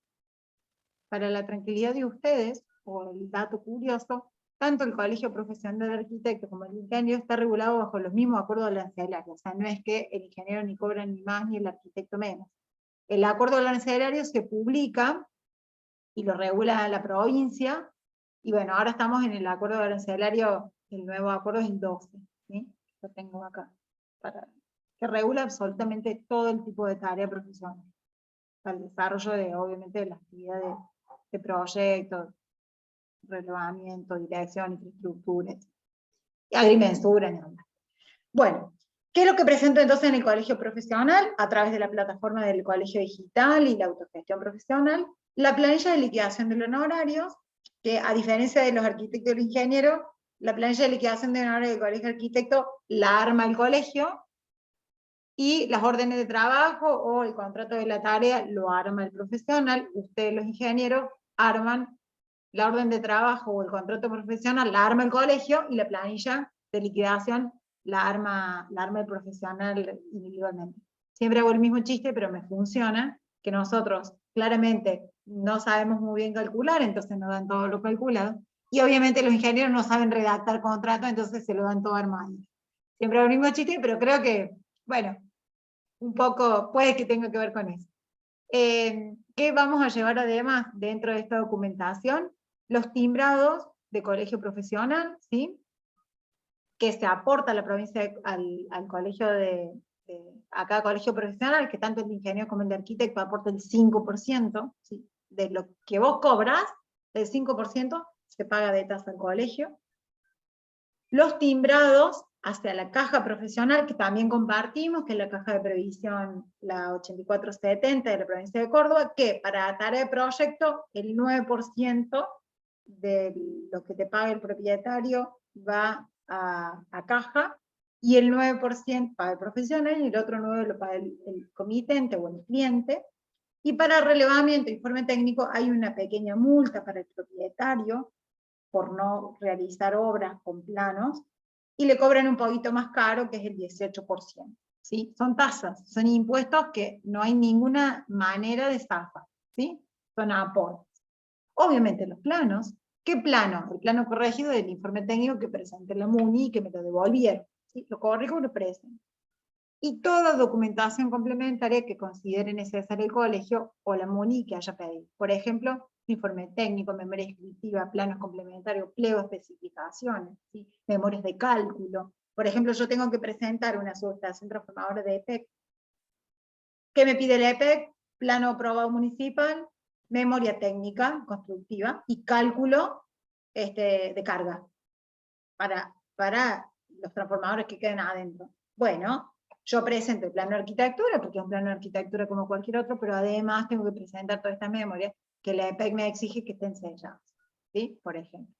Para la tranquilidad de ustedes, o el dato curioso, tanto el Colegio Profesional de Arquitectos como el ingeniero está regulado bajo los mismos acuerdos arancelario. O sea, no es que el ingeniero ni cobra ni más ni el arquitecto menos. El acuerdo arancelario se publica y lo regula la provincia, y bueno, ahora estamos en el acuerdo arancelario, el nuevo acuerdo es el 12, ¿sí? Lo tengo acá, que regula absolutamente todo el tipo de tarea profesional, para el desarrollo de, obviamente, de la actividad de proyectos, relevamiento, dirección, infraestructura, y agrimensura, ni hablar. Bueno, ¿qué es lo que presento entonces en el colegio profesional? A través de la plataforma del colegio digital y la autogestión profesional, la planilla de liquidación de los honorarios, que a diferencia de los arquitectos y los ingenieros, la planilla de liquidación de honorarios del colegio arquitecto la arma el colegio, y las órdenes de trabajo o el contrato de la tarea lo arma el profesional. Ustedes, los ingenieros, arman la orden de trabajo o el contrato profesional, la arma el colegio, y la planilla de liquidación la arma el profesional individualmente. Siempre hago el mismo chiste, pero me funciona, que nosotros claramente no sabemos muy bien calcular, entonces nos dan todo lo calculado, y obviamente los ingenieros no saben redactar contrato, entonces se lo dan todo armado. Siempre hago el mismo chiste, pero creo que, bueno, un poco puede que tenga que ver con eso. ¿Qué vamos a llevar además dentro de esta documentación? Los timbrados de colegio profesional, ¿sí? Que se aporta a la provincia, al colegio acá colegio profesional, que tanto el de ingeniero como el de arquitecto aporta el 5%, ¿sí? De lo que vos cobras, el 5% se paga de tasa al colegio. Los timbrados hacia la caja profesional, que también compartimos, que es la caja de previsión, la 8470 de la provincia de Córdoba, que para tarea de proyecto, el 9% de lo que te paga el propietario va a caja, y el 9% paga el profesional, y el otro 9% lo paga el comitente o el cliente. Y para relevamiento e informe técnico hay una pequeña multa para el propietario por no realizar obras con planos, y le cobran un poquito más caro, que es el 18%. ¿Sí? Son tasas, son impuestos que no hay ninguna manera de zafar, ¿sí? Son aportes. Obviamente los planos. ¿Qué plano? El plano corregido del informe técnico que presenté en la MUNI y que me lo devolvieron. ¿Sí? Lo corrijo y lo presento. Y toda documentación complementaria que considere necesaria el colegio o la MUNI que haya pedido. Por ejemplo, informe técnico, memoria descriptiva, planos complementarios, pliego de especificaciones, ¿sí? Memorias de cálculo. Por ejemplo, yo tengo que presentar una subestación transformadora de EPEC. ¿Qué me pide el EPEC? Plano aprobado municipal, memoria técnica constructiva y cálculo de carga para los transformadores que queden adentro. Bueno, yo presento el plano de arquitectura, porque es un plano de arquitectura como cualquier otro, pero además tengo que presentar todas estas memorias que la EPEC me exige que estén selladas, ¿sí? Por ejemplo.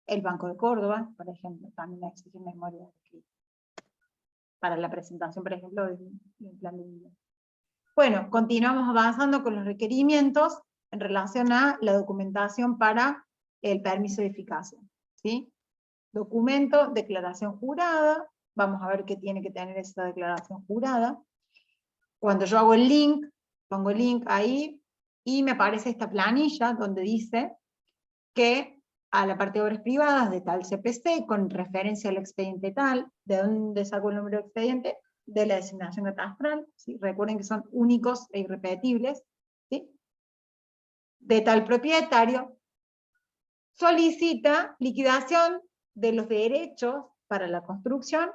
El Banco de Córdoba, por ejemplo, también me exige memoria escrita para la presentación, por ejemplo, del plan de vida. Bueno, continuamos avanzando con los requerimientos en relación a la documentación para el permiso de eficacia, ¿sí? Documento, declaración jurada, vamos a ver qué tiene que tener esa declaración jurada. Cuando yo hago el link, pongo el link ahí, y me aparece esta planilla donde dice que a la parte de obras privadas de tal CPC, con referencia al expediente tal, ¿de dónde saco el número de expediente? De la designación catastral, ¿sí? Recuerden que son únicos e irrepetibles, ¿sí? De tal propietario, solicita liquidación de los derechos para la construcción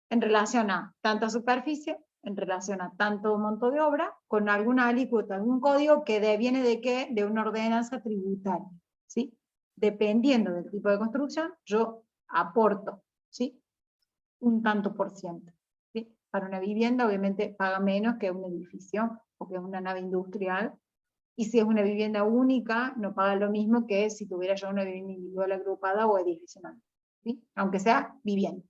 en relación a tanta superficie, en relación a tanto monto de obra, con alguna alícuota, algún código que viene de qué, de una ordenanza tributaria, ¿sí? Dependiendo del tipo de construcción, yo aporto, ¿sí? Un tanto por ciento, ¿sí? Para una vivienda obviamente paga menos que un edificio, o que una nave industrial, y si es una vivienda única, no paga lo mismo que si tuviera yo una vivienda individual agrupada o edificional, ¿sí? Aunque sea vivienda.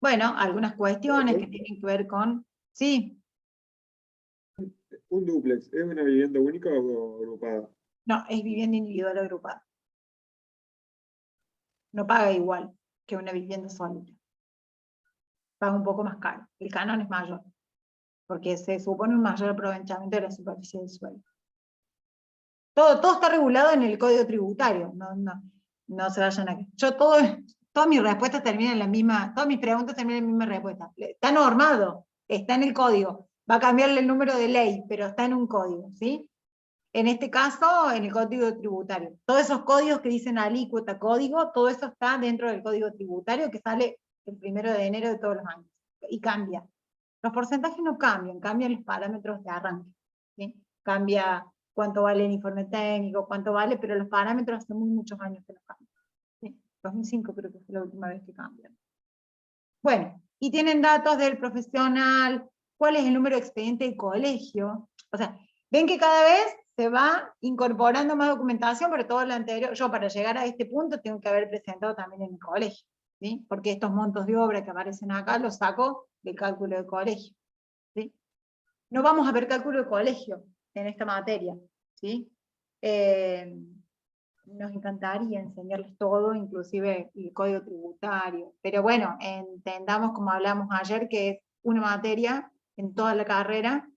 Bueno, algunas cuestiones que tienen que ver con... Sí, ¿Un dúplex es una vivienda única o agrupada? no, es vivienda individual agrupada. No paga igual que una vivienda solita. Paga un poco más caro. El canon es mayor, porque se supone un mayor aprovechamiento de la superficie del suelo. Todo está regulado en el Código Tributario. No se vayan a... Todas mis respuestas terminan en la misma... Todas mis preguntas terminan en la misma respuesta. Está normado, está en el código. Va a cambiarle el número de ley, pero está en un código, ¿sí? En este caso, en el Código Tributario. Todos esos códigos que dicen alícuota, código, todo eso está dentro del Código Tributario que sale el 1 de enero de todos los años. Y cambia. Los porcentajes no cambian, cambian los parámetros de arranque, ¿sí? Cambia cuánto vale el informe técnico, cuánto vale, pero los parámetros hace muchos años que no cambian. ¿Sí? 2005 creo que fue la última vez que cambian. Bueno, y tienen datos del profesional, cuál es el número de expediente del colegio. O sea, ven que cada vez se va incorporando más documentación, pero todo lo anterior, yo para llegar a este punto tengo que haber presentado también en el colegio, ¿sí? Porque estos montos de obra que aparecen acá los saco del cálculo de colegio, ¿sí? No vamos a ver cálculo de colegio en esta materia, ¿sí? Nos encantaría enseñarles todo, inclusive el código tributario, pero bueno, entendamos como hablamos ayer, que es una materia en toda la carrera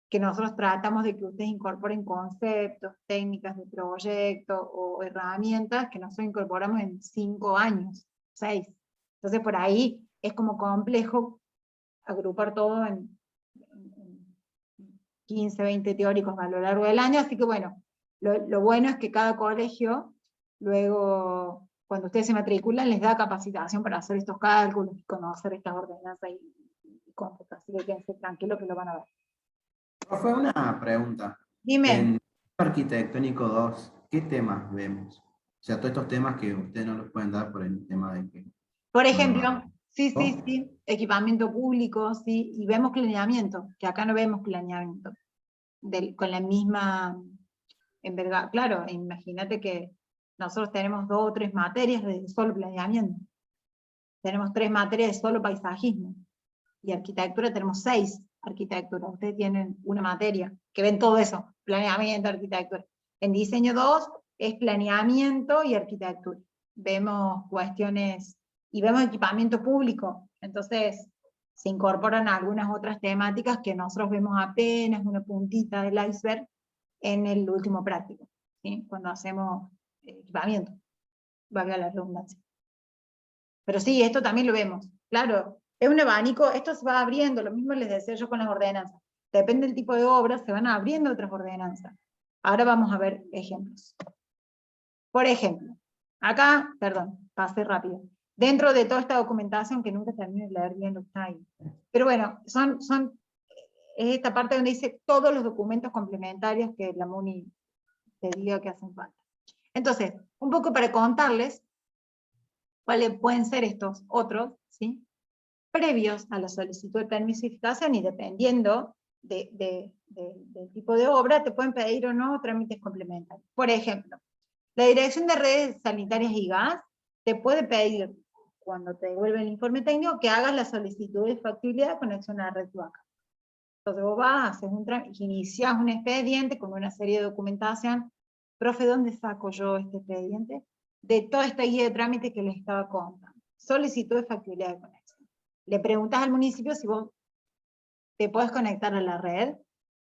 que nosotros tratamos de que ustedes incorporen conceptos, técnicas de proyecto o herramientas que nosotros incorporamos en 5 años, 6. Entonces por ahí es como complejo agrupar todo en 15, 20 teóricos a lo largo del año, así que bueno, lo bueno es que cada colegio, luego, cuando ustedes se matriculan, les da capacitación para hacer estos cálculos, y conocer estas ordenanzas y cómputos, así que quédense tranquilos que lo van a ver. Fue una pregunta. Dime. En Arquitectónico 2, ¿qué temas vemos? O sea, todos estos temas que ustedes no los pueden dar por el tema de que... Por ejemplo, Sí, ¿no? sí, sí, equipamiento público, sí, y vemos planeamiento, que acá no vemos planeamiento, con la misma envergadura. Claro, imagínate que nosotros tenemos 2 o 3 materias de solo planeamiento, tenemos 3 materias de solo paisajismo, y arquitectura tenemos 6 arquitectura, ustedes tienen una materia, que ven todo eso, planeamiento, arquitectura. En diseño 2 es planeamiento y arquitectura, vemos cuestiones, y vemos equipamiento público, entonces se incorporan algunas otras temáticas que nosotros vemos apenas una puntita del iceberg en el último práctico, ¿sí? Cuando hacemos equipamiento, valga la redundancia. Pero sí, esto también lo vemos, claro, es un abanico, esto se va abriendo, lo mismo les decía yo con las ordenanzas, depende del tipo de obra, se van abriendo otras ordenanzas. Ahora vamos a ver ejemplos. Por ejemplo, acá, perdón, pasé rápido, dentro de toda esta documentación que nunca termino de leer bien lo que está ahí, pero bueno, es esta parte donde dice todos los documentos complementarios que la MUNI te diga que hacen falta. Entonces, un poco para contarles cuáles pueden ser estos otros, ¿sí? Previos a la solicitud de permisificación y dependiendo del tipo de obra, te pueden pedir o no trámites complementarios. Por ejemplo, la Dirección de Redes Sanitarias y Gas te puede pedir, cuando te devuelve el informe técnico, que hagas la solicitud de factibilidad de conexión a la red Tuaca. Entonces vos vas, haces un trámite, iniciás un expediente con una serie de documentación. Profe, ¿dónde saco yo este expediente? De toda esta guía de trámite que les estaba contando. Solicitud de factibilidad de conexión. Le preguntas al municipio si vos te podés conectar a la red,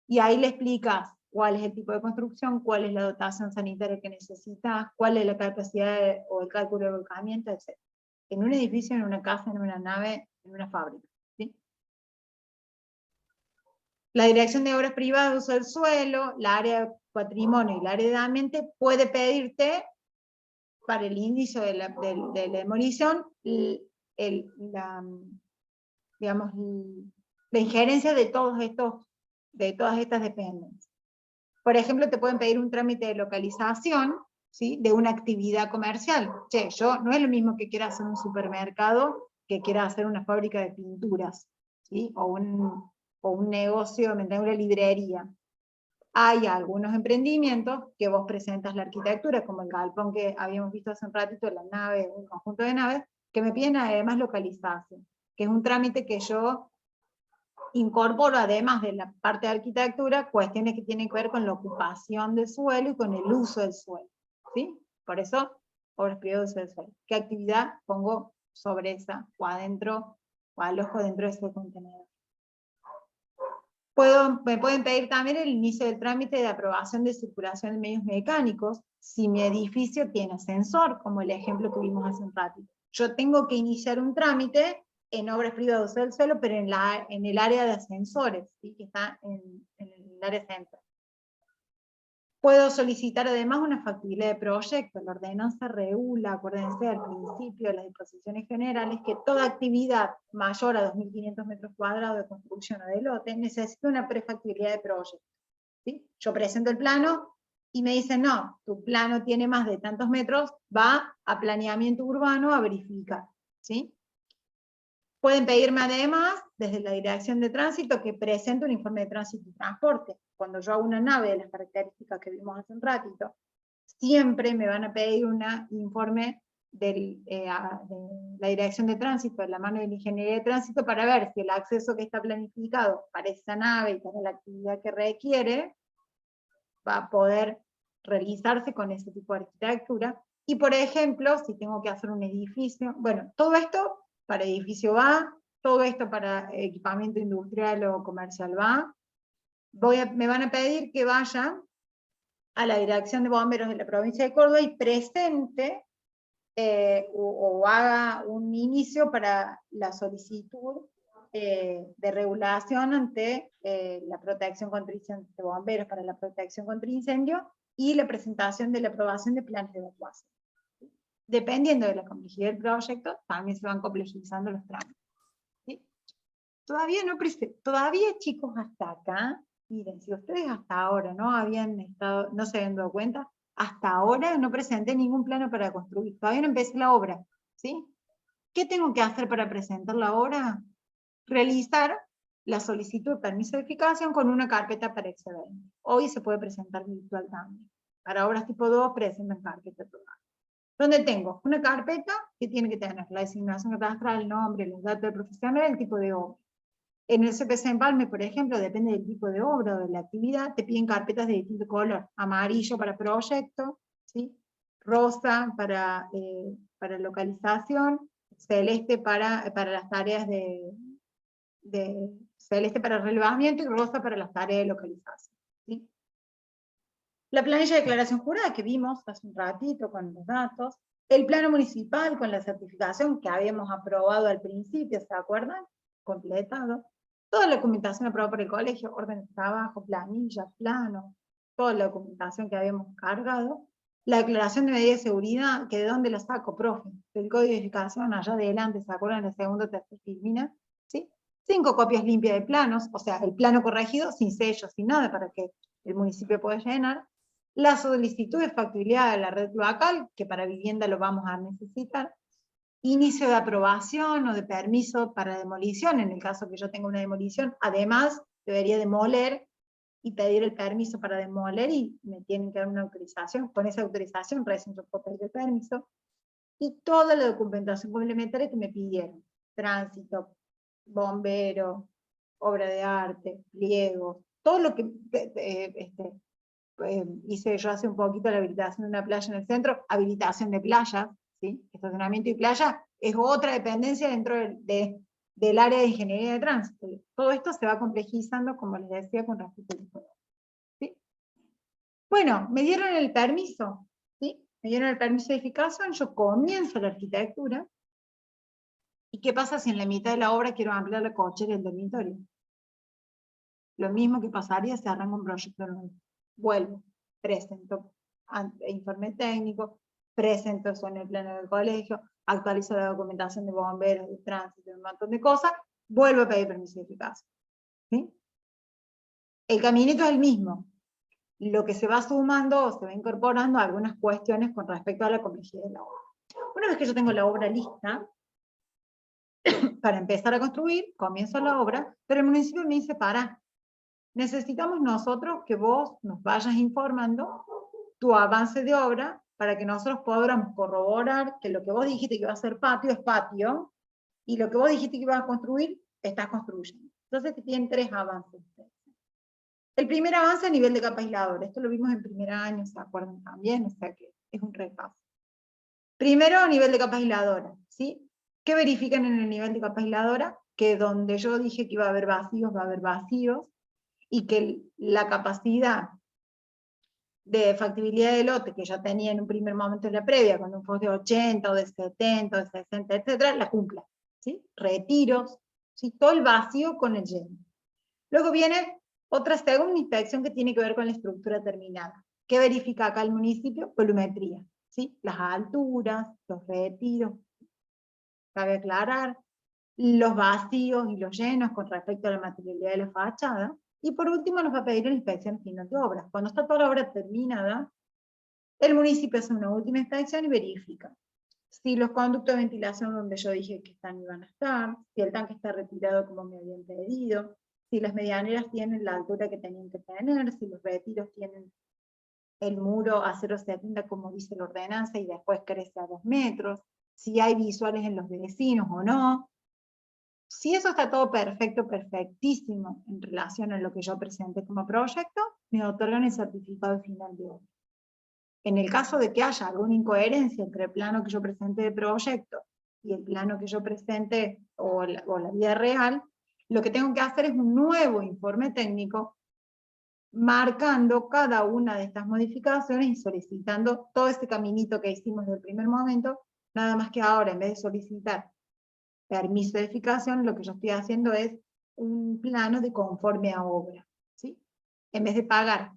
y ahí le explicas cuál es el tipo de construcción, cuál es la dotación sanitaria que necesitas, cuál es la capacidad o el cálculo de volcamiento, etc. En un edificio, en una casa, en una nave, en una fábrica. ¿Sí? La Dirección de Obras Privadas de Uso del Suelo, la área de patrimonio y la área de ambiente puede pedirte para el inicio de la demolición digamos, la injerencia de todas estas dependencias. Por ejemplo, te pueden pedir un trámite de localización, ¿sí? De una actividad comercial. Che, yo no es lo mismo que quiera hacer un supermercado que quiera hacer una fábrica de pinturas, ¿sí? O un negocio, una librería. Hay algunos emprendimientos que vos presentas la arquitectura, como el galpón que habíamos visto hace un ratito, la nave, un conjunto de naves, que me piden además localización, que es un trámite que yo incorporo, además de la parte de arquitectura, cuestiones que tienen que ver con la ocupación del suelo y con el uso del suelo, ¿sí? Por eso, obras privadas de uso del suelo. ¿Qué actividad pongo sobre esa, o adentro, o alojo dentro de ese contenedor? Me pueden pedir también el inicio del trámite de aprobación de circulación de medios mecánicos, si mi edificio tiene ascensor, como el ejemplo que vimos hace un ratito. Yo tengo que iniciar un trámite en obras privadas de uso del suelo, pero en el área de ascensores, ¿sí? Que está en el área central. Puedo solicitar además una factibilidad de proyecto. La ordenanza regula, acuérdense al principio de las disposiciones generales, que toda actividad mayor a 2.500 metros cuadrados de construcción o de lote necesita una prefactibilidad de proyecto. ¿Sí? Yo presento el plano y me dicen, no, tu plano tiene más de tantos metros, va a planeamiento urbano a verificar. ¿Sí? Pueden pedirme además, desde la Dirección de Tránsito, que presente un informe de tránsito y transporte. Cuando yo hago una nave de las características que vimos hace un ratito, siempre me van a pedir un informe de la Dirección de Tránsito, de la mano de la Ingeniería de Tránsito, para ver si el acceso que está planificado para esa nave y para la actividad que requiere, va a poder realizarse con ese tipo de arquitectura. Y por ejemplo, si tengo que hacer un edificio, bueno, todo esto para edificio va, todo esto para equipamiento industrial o comercial va. Me van a pedir que vaya a la Dirección de Bomberos de la provincia de Córdoba y presente o haga un inicio para la solicitud de regulación ante la protección contra incendios de bomberos, para la protección contra incendio, y la presentación de la aprobación de planes de evacuación. Dependiendo de la complejidad del proyecto, también se van complejizando los trámites. ¿Sí? Todavía, chicos, hasta acá, miren, si ustedes hasta ahora no se habían dado cuenta, hasta ahora no presenté ningún plano para construir, todavía no empecé la obra, ¿sí? ¿Qué tengo que hacer para presentar la obra? Realizar la solicitud de permiso de edificación con una carpeta para excedente. Hoy se puede presentar virtual también. Para obras tipo 2 presentan carpeta total. Donde tengo una carpeta que tiene que tener la designación catastral, el nombre, los datos del profesional, el tipo de obra. En el CPC Empalme, por ejemplo, depende del tipo de obra o de la actividad, te piden carpetas de distinto color. Amarillo para proyecto, ¿sí? Rosa para localización, celeste para las tareas celeste para relevamiento y rosa para las tareas de localización. ¿Sí? La planilla de declaración jurada que vimos hace un ratito con los datos, el plano municipal con la certificación que habíamos aprobado al principio, ¿se acuerdan? Completado. Toda la documentación aprobada por el colegio, orden de trabajo, planilla, plano, toda la documentación que habíamos cargado. La declaración de medida de seguridad, que de dónde la saco, profe, del código de edificación, allá adelante, ¿se acuerdan? En el segundo, tercer filmina, ¿sí? 5 copias limpias de planos, o sea, el plano corregido, sin sello, sin nada, para que el municipio pueda llenar. La solicitud de factibilidad de la red cloacal, que para vivienda lo vamos a necesitar. Inicio de aprobación o de permiso para demolición, en el caso que yo tenga una demolición, además debería demoler y pedir el permiso para demoler y me tienen que dar una autorización, con esa autorización recién yo puedo pedir el permiso, y toda la documentación complementaria que me pidieron, tránsito, bombero, obra de arte, pliegos, todo lo que hice yo hace un poquito la habilitación de una playa en el centro, habilitación de playas, ¿sí? Estacionamiento y playa es otra dependencia dentro del área de ingeniería de tránsito. Todo esto se va complejizando, como les decía, con respecto al tipo, ¿sí? Bueno, me dieron el permiso, ¿sí? Me dieron el permiso de edificación, yo comienzo la arquitectura, ¿y qué pasa si en la mitad de la obra quiero ampliar la cochera y el dormitorio? Lo mismo que pasaría si arranco un proyecto nuevo. Vuelvo, presento informe técnico, presento eso en el plano del colegio, actualizo la documentación de bomberos, de tránsito, un montón de cosas, vuelvo a pedir permiso de edificación. ¿Sí? El caminito es el mismo. Lo que se va sumando o se va incorporando a algunas cuestiones con respecto a la complejidad de la obra. Una vez que yo tengo la obra lista, para empezar a construir, comienzo la obra, pero el municipio me dice, para, necesitamos nosotros que vos nos vayas informando tu avance de obra para que nosotros podamos corroborar que lo que vos dijiste que iba a ser patio es patio, y lo que vos dijiste que ibas a construir, estás construyendo. Entonces tienen 3 avances. El primer avance a nivel de capa aisladora, esto lo vimos en primer año, ¿se acuerdan también? O sea que es un repaso. Primero a nivel de capa aisladora, ¿sí? ¿Qué verifican en el nivel de capa aisladora? Que donde yo dije que iba a haber vacíos, va a haber vacíos, y que la capacidad de factibilidad de lote que yo tenía en un primer momento en la previa, con un FOS de 80 o de 70 o de 60, etcétera, la cumpla. ¿Sí? Retiros, ¿sí? Todo el vacío con el lleno. Luego viene otra segunda inspección que tiene que ver con la estructura terminada. ¿Qué verifica acá el municipio? Volumetría. ¿Sí? Las alturas, los retiros. Cabe aclarar los vacíos y los llenos con respecto a la materialidad de la fachada. Y por último nos va a pedir la inspección final de obras. Cuando está toda la obra terminada, el municipio hace una última inspección y verifica si los conductos de ventilación donde yo dije que están iban a estar, si el tanque está retirado como me habían pedido, si las medianeras tienen la altura que tenían que tener, si los retiros tienen el muro a 0,70 como dice la ordenanza y después crece a 2 metros, si hay visuales en los vecinos o no. Si eso está todo perfecto, perfectísimo en relación a lo que yo presenté como proyecto, me otorgan el certificado final de obra. En el caso de que haya alguna incoherencia entre el plano que yo presenté de proyecto y el plano que yo presenté o la vida real, lo que tengo que hacer es un nuevo informe técnico marcando cada una de estas modificaciones y solicitando todo ese caminito que hicimos del primer momento, nada más que ahora en vez de solicitar permiso de edificación, lo que yo estoy haciendo es un plano de conforme a obra, ¿sí? En vez de pagar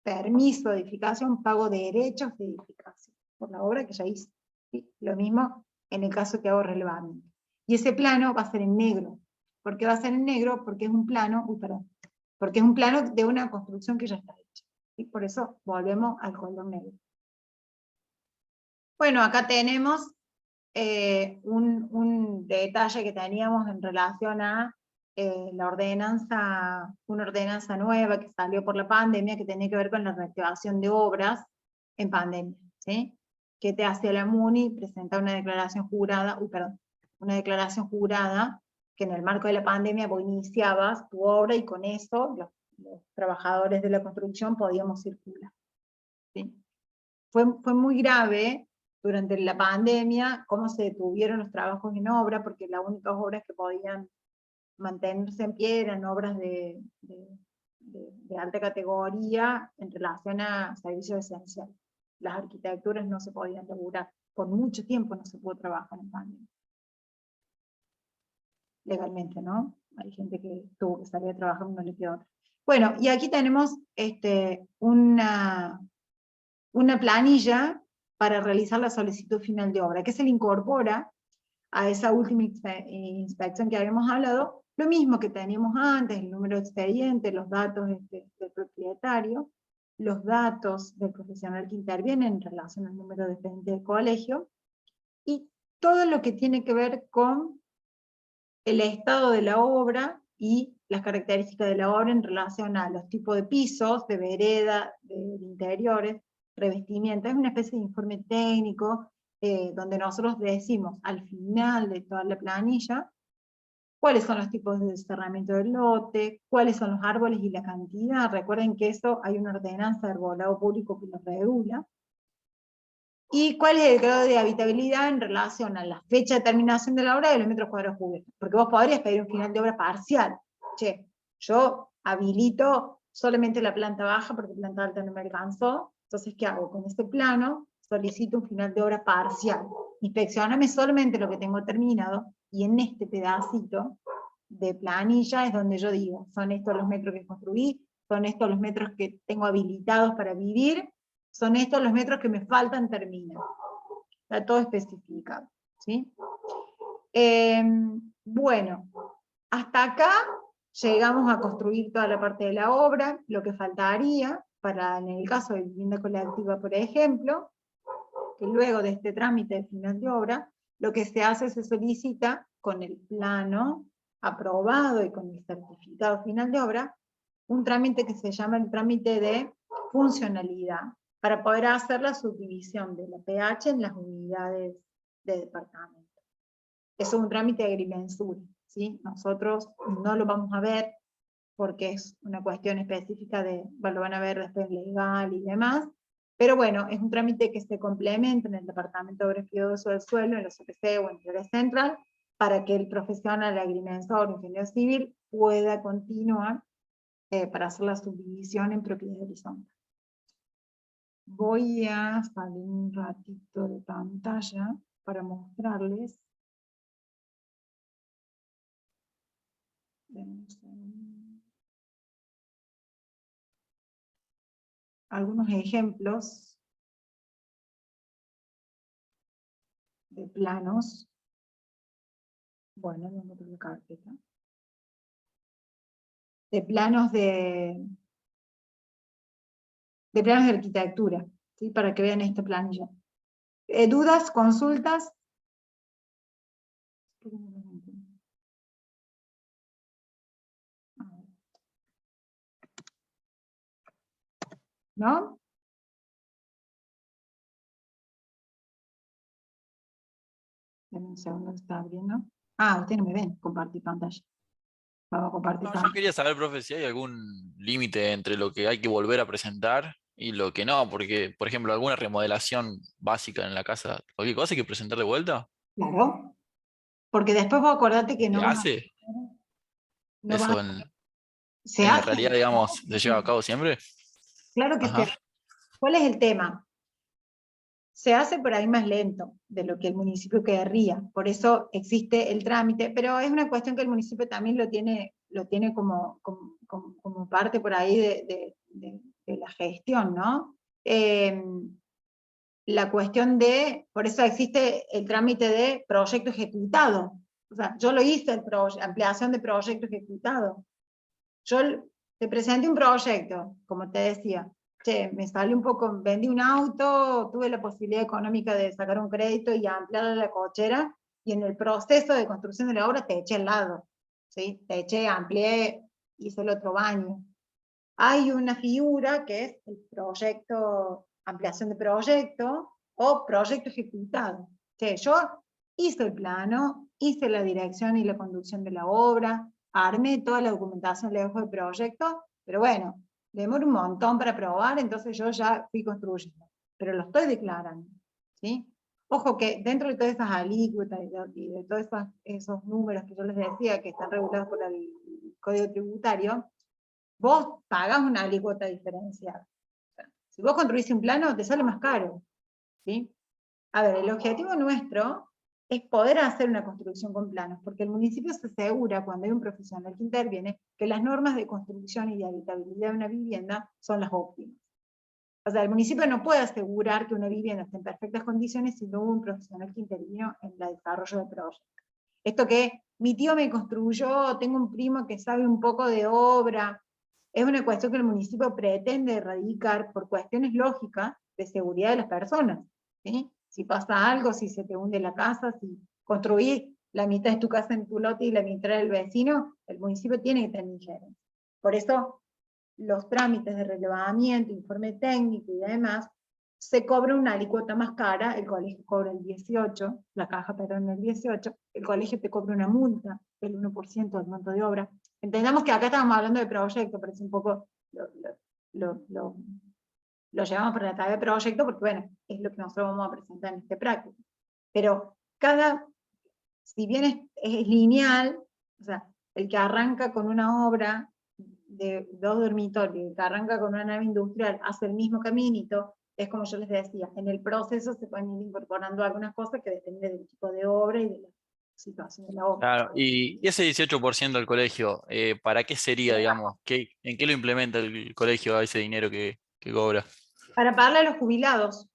permiso de edificación, pago derechos de edificación, por la obra que ya hice, ¿sí? Lo mismo en el caso que hago relevamiento. Y ese plano va a ser en negro. ¿Por qué va a ser en negro? Porque es un plano, porque es un plano de una construcción que ya está hecha. ¿Sí? Por eso volvemos al color negro. Bueno, acá tenemos un detalle que teníamos en relación a una ordenanza nueva que salió por la pandemia, que tenía que ver con la reactivación de obras en pandemia, ¿sí? Que te hace la MUNI presentar una declaración jurada, una declaración jurada, que en el marco de la pandemia vos iniciabas tu obra y con eso los trabajadores de la construcción podíamos circular, ¿sí? Fue muy grave durante la pandemia cómo se detuvieron los trabajos en obra, porque las únicas obras que podían mantenerse en pie eran obras de alta categoría en relación a servicios esenciales. Las arquitecturas no se podían laburar, por mucho tiempo no se pudo trabajar en pandemia. Legalmente, ¿no? Hay gente que tuvo que salir a trabajar y no le quedó otra. Bueno, y aquí tenemos una planilla para realizar la solicitud final de obra, que se le incorpora a esa última inspección que habíamos hablado, lo mismo que teníamos antes, el número de expediente, los datos del propietario, los datos del profesional que interviene en relación al número de expediente del colegio, y todo lo que tiene que ver con el estado de la obra y las características de la obra en relación a los tipos de pisos, de vereda, de interiores, revestimiento. Es una especie de informe técnico donde nosotros decimos al final de toda la planilla cuáles son los tipos de cerramiento del lote, cuáles son los árboles y la cantidad. Recuerden que eso hay una ordenanza de arbolado público que lo regula. Y cuál es el grado de habitabilidad en relación a la fecha de terminación de la obra y los metros cuadrados cubiertos. Porque vos podrías pedir un final de obra parcial. Che, yo habilito solamente la planta baja porque la planta alta no me alcanzó. Entonces, ¿qué hago? Con este plano solicito un final de obra parcial. Inspeccioname solamente lo que tengo terminado, y en este pedacito de planilla es donde yo digo, son estos los metros que construí, son estos los metros que tengo habilitados para vivir, son estos los metros que me faltan terminar. Está todo especificado, ¿sí? Bueno, hasta acá llegamos a construir toda la parte de la obra. Lo que faltaría, en el caso de vivienda colectiva, por ejemplo, que luego de este trámite de final de obra, lo que se hace, se solicita con el plano aprobado y con el certificado final de obra, un trámite que se llama el trámite de funcionalidad, para poder hacer la subdivisión de la PH en las unidades de departamento. Eso es un trámite de agrimensura, ¿sí? Nosotros no lo vamos a ver porque es una cuestión específica lo van a ver después legal y demás, pero bueno, es un trámite que se complementa en el Departamento de Obras y Uso del Suelo, en los OPC o en Teoría Central, para que el profesional agrimensor o ingeniero civil pueda continuar para hacer la subdivisión en propiedad horizontal. Voy a salir un ratito de pantalla para mostrarles. Algunos ejemplos de planos. Bueno, no encuentro la carpeta. De planos de arquitectura, ¿sí? Para que vean esta planilla. ¿Dudas, consultas? ¿No? Un segundo, está abriendo. Ah, ustedes no me ven, compartir pantalla. Vamos a compartir pantalla. Yo quería saber, profe, si hay algún límite entre lo que hay que volver a presentar y lo que no, porque, por ejemplo, alguna remodelación básica en la casa, cualquier cosa hay que presentar de vuelta. Claro, porque después vos acordate que no ¿Se vas hace? no vas ¿Eso ¿Se en la hace? realidad, digamos, se lleva a cabo siempre? Claro que se Ajá. hace. ¿Cuál es el tema? Se hace por ahí más lento de lo que el municipio querría, por eso existe el trámite, pero es una cuestión que el municipio también lo tiene como parte por ahí de la gestión, ¿no? La cuestión por eso existe el trámite de proyecto ejecutado. O sea, yo lo hice, ampliación de proyecto ejecutado. Yo te presenté un proyecto, como te decía, che, me salió un poco, vendí un auto, tuve la posibilidad económica de sacar un crédito y ampliar la cochera, y en el proceso de construcción de la obra te eché al lado, ¿sí? Te eché, amplié, hice el otro baño. Hay una figura que es el proyecto, ampliación de proyecto, o proyecto ejecutado. Che, yo hice el plano, hice la dirección y la conducción de la obra, armé toda la documentación lejos del proyecto, pero bueno, demora un montón para aprobar, entonces yo ya fui construyendo, pero lo estoy declarando, ¿sí? Ojo que dentro de todas esas alícuotas y de todos esos números que yo les decía que están regulados por el Código Tributario, vos pagás una alícuota diferenciada. O sea, si vos construís un plano, te sale más caro, ¿sí? A ver, el objetivo nuestro es poder hacer una construcción con planos, porque el municipio se asegura, cuando hay un profesional que interviene, que las normas de construcción y de habitabilidad de una vivienda son las óptimas. O sea, el municipio no puede asegurar que una vivienda esté en perfectas condiciones si no hubo un profesional que intervino en el desarrollo del proyecto. Esto que mi tío me construyó, tengo un primo que sabe un poco de obra, es una cuestión que el municipio pretende erradicar por cuestiones lógicas de seguridad de las personas, ¿sí? Si pasa algo, si se te hunde la casa, si construís la mitad de tu casa en tu lote y la mitad del vecino, el municipio tiene que tener injerencia. Por eso, los trámites de relevamiento, informe técnico y demás, se cobra una alícuota más cara, el colegio cobra el 18, la caja, perdón, el 18, el colegio te cobra una multa, el 1% del monto de obra. Entendamos que acá estamos hablando de proyecto, pero es un poco, lo llevamos por la tabla de proyecto, porque bueno, es lo que nosotros vamos a presentar en este práctico. Pero si bien es lineal, o sea, el que arranca con una obra de 2 dormitorios, el que arranca con una nave industrial, hace el mismo caminito, es como yo les decía, en el proceso se pueden ir incorporando algunas cosas que dependen del tipo de obra y de la situación de la obra. Claro, y ese 18% del colegio, ¿para qué sería, digamos? ¿En qué lo implementa el colegio a ese dinero que cobra? Para pagarle a los jubilados.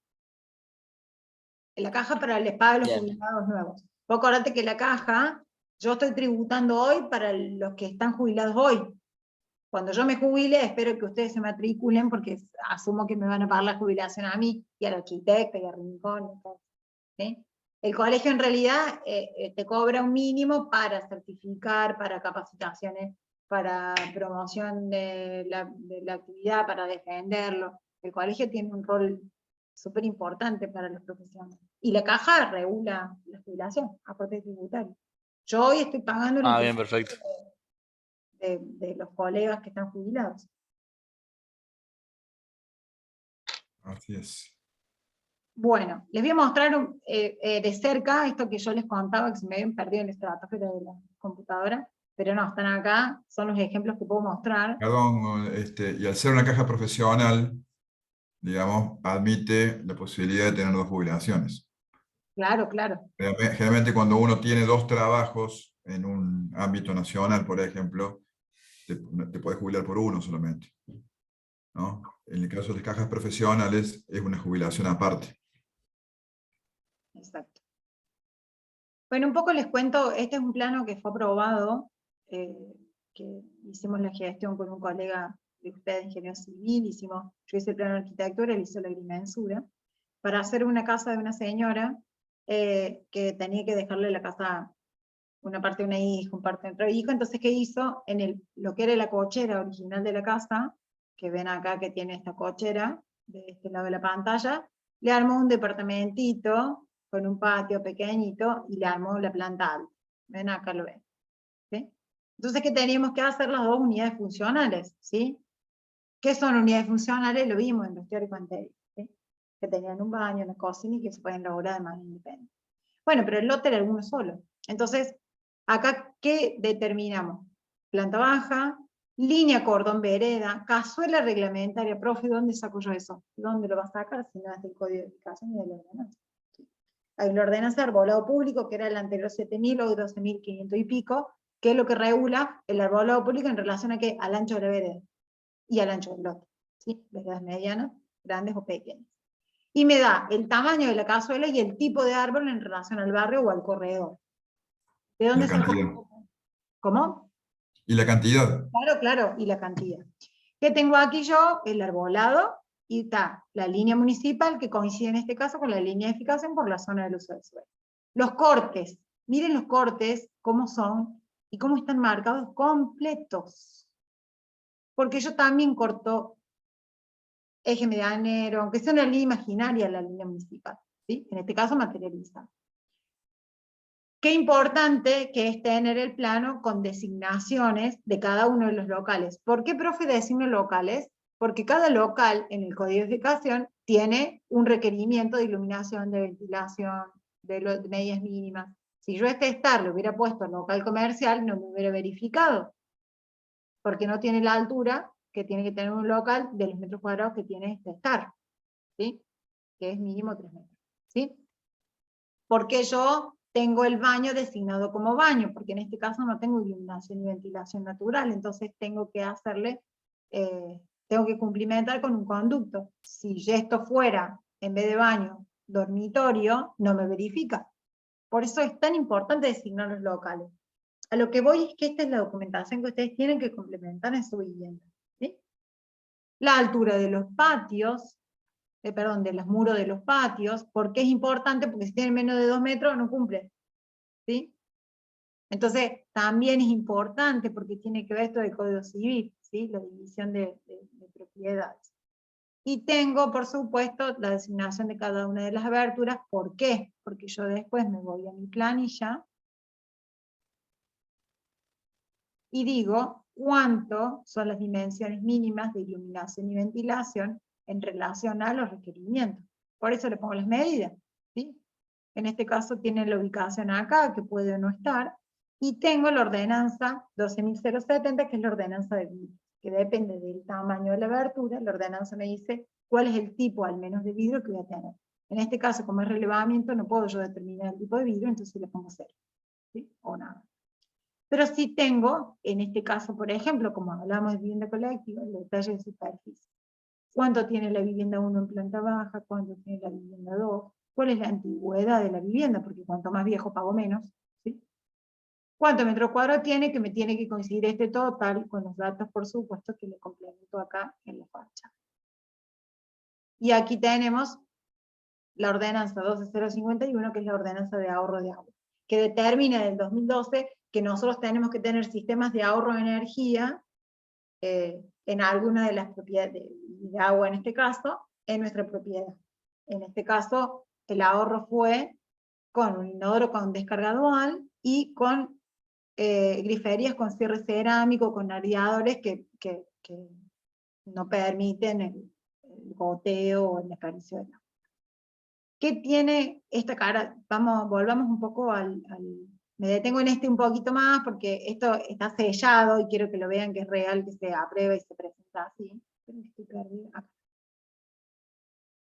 La caja les paga a los Bien. jubilados nuevos. Vos acordate que la caja, yo estoy tributando hoy para los que están jubilados hoy. Cuando yo me jubile, espero que ustedes se matriculen, porque asumo que me van a pagar la jubilación a mí, y al arquitecto, y a Rincón, y todo, ¿sí? El colegio en realidad te cobra un mínimo para certificar, para capacitaciones, para promoción de la actividad, para defenderlo. El colegio tiene un rol súper importante para los profesionales. Y la caja regula la jubilación, aporte tributario. Yo hoy estoy pagando Bien, perfecto. de los colegas que están jubilados. Así es. Bueno, les voy a mostrar de cerca esto que yo les contaba, que se me habían perdido en el estratosfera de la computadora, pero no, están acá, son los ejemplos que puedo mostrar. Perdón, y al ser una caja profesional, digamos, admite la posibilidad de tener 2 jubilaciones. Claro, claro. Generalmente cuando uno tiene 2 trabajos en un ámbito nacional, por ejemplo, te puedes jubilar por uno solamente, ¿no? En el caso de cajas profesionales es una jubilación aparte. Exacto. Bueno, un poco les cuento, este es un plano que fue aprobado, que hicimos la gestión con un colega de ustedes, ingeniero civil, yo hice el plano de arquitectura, él hizo la agrimensura, para hacer una casa de una señora que tenía que dejarle la casa, una parte de una hija, una parte de otro hijo. Entonces, ¿qué hizo? En lo que era la cochera original de la casa, que ven acá que tiene esta cochera, de este lado de la pantalla, le armó un departamentito con un patio pequeñito y le armó la planta alta. Ven acá, lo ven. ¿Sí? Entonces, ¿qué teníamos que hacer? Las 2 unidades funcionales, ¿sí? ¿Qué son unidades funcionales? Lo vimos en los teóricos anteriores, ¿sí? Que tenían un baño, una cocina y que se pueden elaborar de manera independiente. Bueno, pero el lote era uno solo. Entonces, acá, ¿qué determinamos? Planta baja, línea cordón vereda, cazuela reglamentaria. Profe, ¿dónde saco yo eso? ¿Dónde lo vas a sacar? Si no es del código de edificación y de la ordenanza. Hay la ordenanza de arbolado público, que era el anterior 7.000, hoy 12.500 y pico, que es lo que regula el arbolado público en relación a qué, al ancho de la vereda y al ancho del lote, ¿sí? Veredas medianas, grandes o pequeñas. Y me da el tamaño de la cazuela y el tipo de árbol en relación al barrio o al corredor. ¿De dónde La cantidad. ¿Cómo? ¿Y la cantidad? Claro, claro, y la cantidad. ¿Qué tengo aquí yo? El arbolado y está la línea municipal, que coincide en este caso con la línea de edificación por la zona del uso del suelo. Los cortes, miren los cortes, cómo son, y cómo están marcados completos. Porque yo también corto eje medianero, aunque sea una línea imaginaria la línea municipal, ¿sí? En este caso materializada. Qué importante que es tener el plano con designaciones de cada uno de los locales. ¿Por qué, profe, designo locales? Porque cada local en el código de edificación tiene un requerimiento de iluminación, de ventilación, de medidas mínimas. Si yo este estar le hubiera puesto local comercial, no me hubiera verificado, porque no tiene la altura que tiene que tener un local de los metros cuadrados que tiene este estar, ¿sí? Que es mínimo 3 metros, ¿sí? Porque yo tengo el baño designado como baño, porque en este caso no tengo iluminación y ventilación natural, entonces tengo que hacerle, tengo que cumplimentar con un conducto. Si esto fuera, en vez de baño, dormitorio, no me verifica. Por eso es tan importante designar los locales. A lo que voy es que esta es la documentación que ustedes tienen que complementar en su vivienda, ¿sí? La altura de los patios, de los muros de los patios. ¿Por qué es importante? Porque si tienen menos de 2 metros no cumple, ¿sí? Entonces también es importante porque tiene que ver esto del Código Civil, ¿sí? La división de propiedades. Y tengo, por supuesto, la designación de cada una de las aberturas. ¿Por qué? Porque yo después me voy a mi planilla y digo cuánto son las dimensiones mínimas de iluminación y ventilación en relación a los requerimientos. Por eso le pongo las medidas, ¿sí? En este caso tiene la ubicación acá, que puede o no estar, y tengo la ordenanza 12.070, que es la ordenanza de vidrio, que depende del tamaño de la abertura. La ordenanza me dice cuál es el tipo, al menos, de vidrio que voy a tener. En este caso, como es relevamiento, no puedo yo determinar el tipo de vidrio, entonces le pongo 0, ¿sí? O nada. Pero sí tengo, en este caso, por ejemplo, como hablamos de vivienda colectiva, el detalle de superficie. ¿Cuánto tiene la vivienda 1 en planta baja? ¿Cuánto tiene la vivienda 2? ¿Cuál es la antigüedad de la vivienda? Porque cuanto más viejo pago menos, ¿sí? ¿Cuántos metros cuadrados tiene? Que me tiene que coincidir este total con los datos, por supuesto, que le complemento acá en la fachada. Y aquí tenemos la ordenanza 12051, que es la ordenanza de ahorro de agua, que determina del 2012 que nosotros tenemos que tener sistemas de ahorro de energía en alguna de las propiedades de agua, en este caso, en nuestra propiedad. En este caso, el ahorro fue con un inodoro con descarga dual y con griferías con cierre cerámico, con radiadores que no permiten el goteo o el acaricio del agua. ¿Qué tiene esta cara? Volvamos un poco me detengo en este un poquito más, porque esto está sellado, y quiero que lo vean que es real, que se aprueba y se presenta así. Estoy perdida. Acá.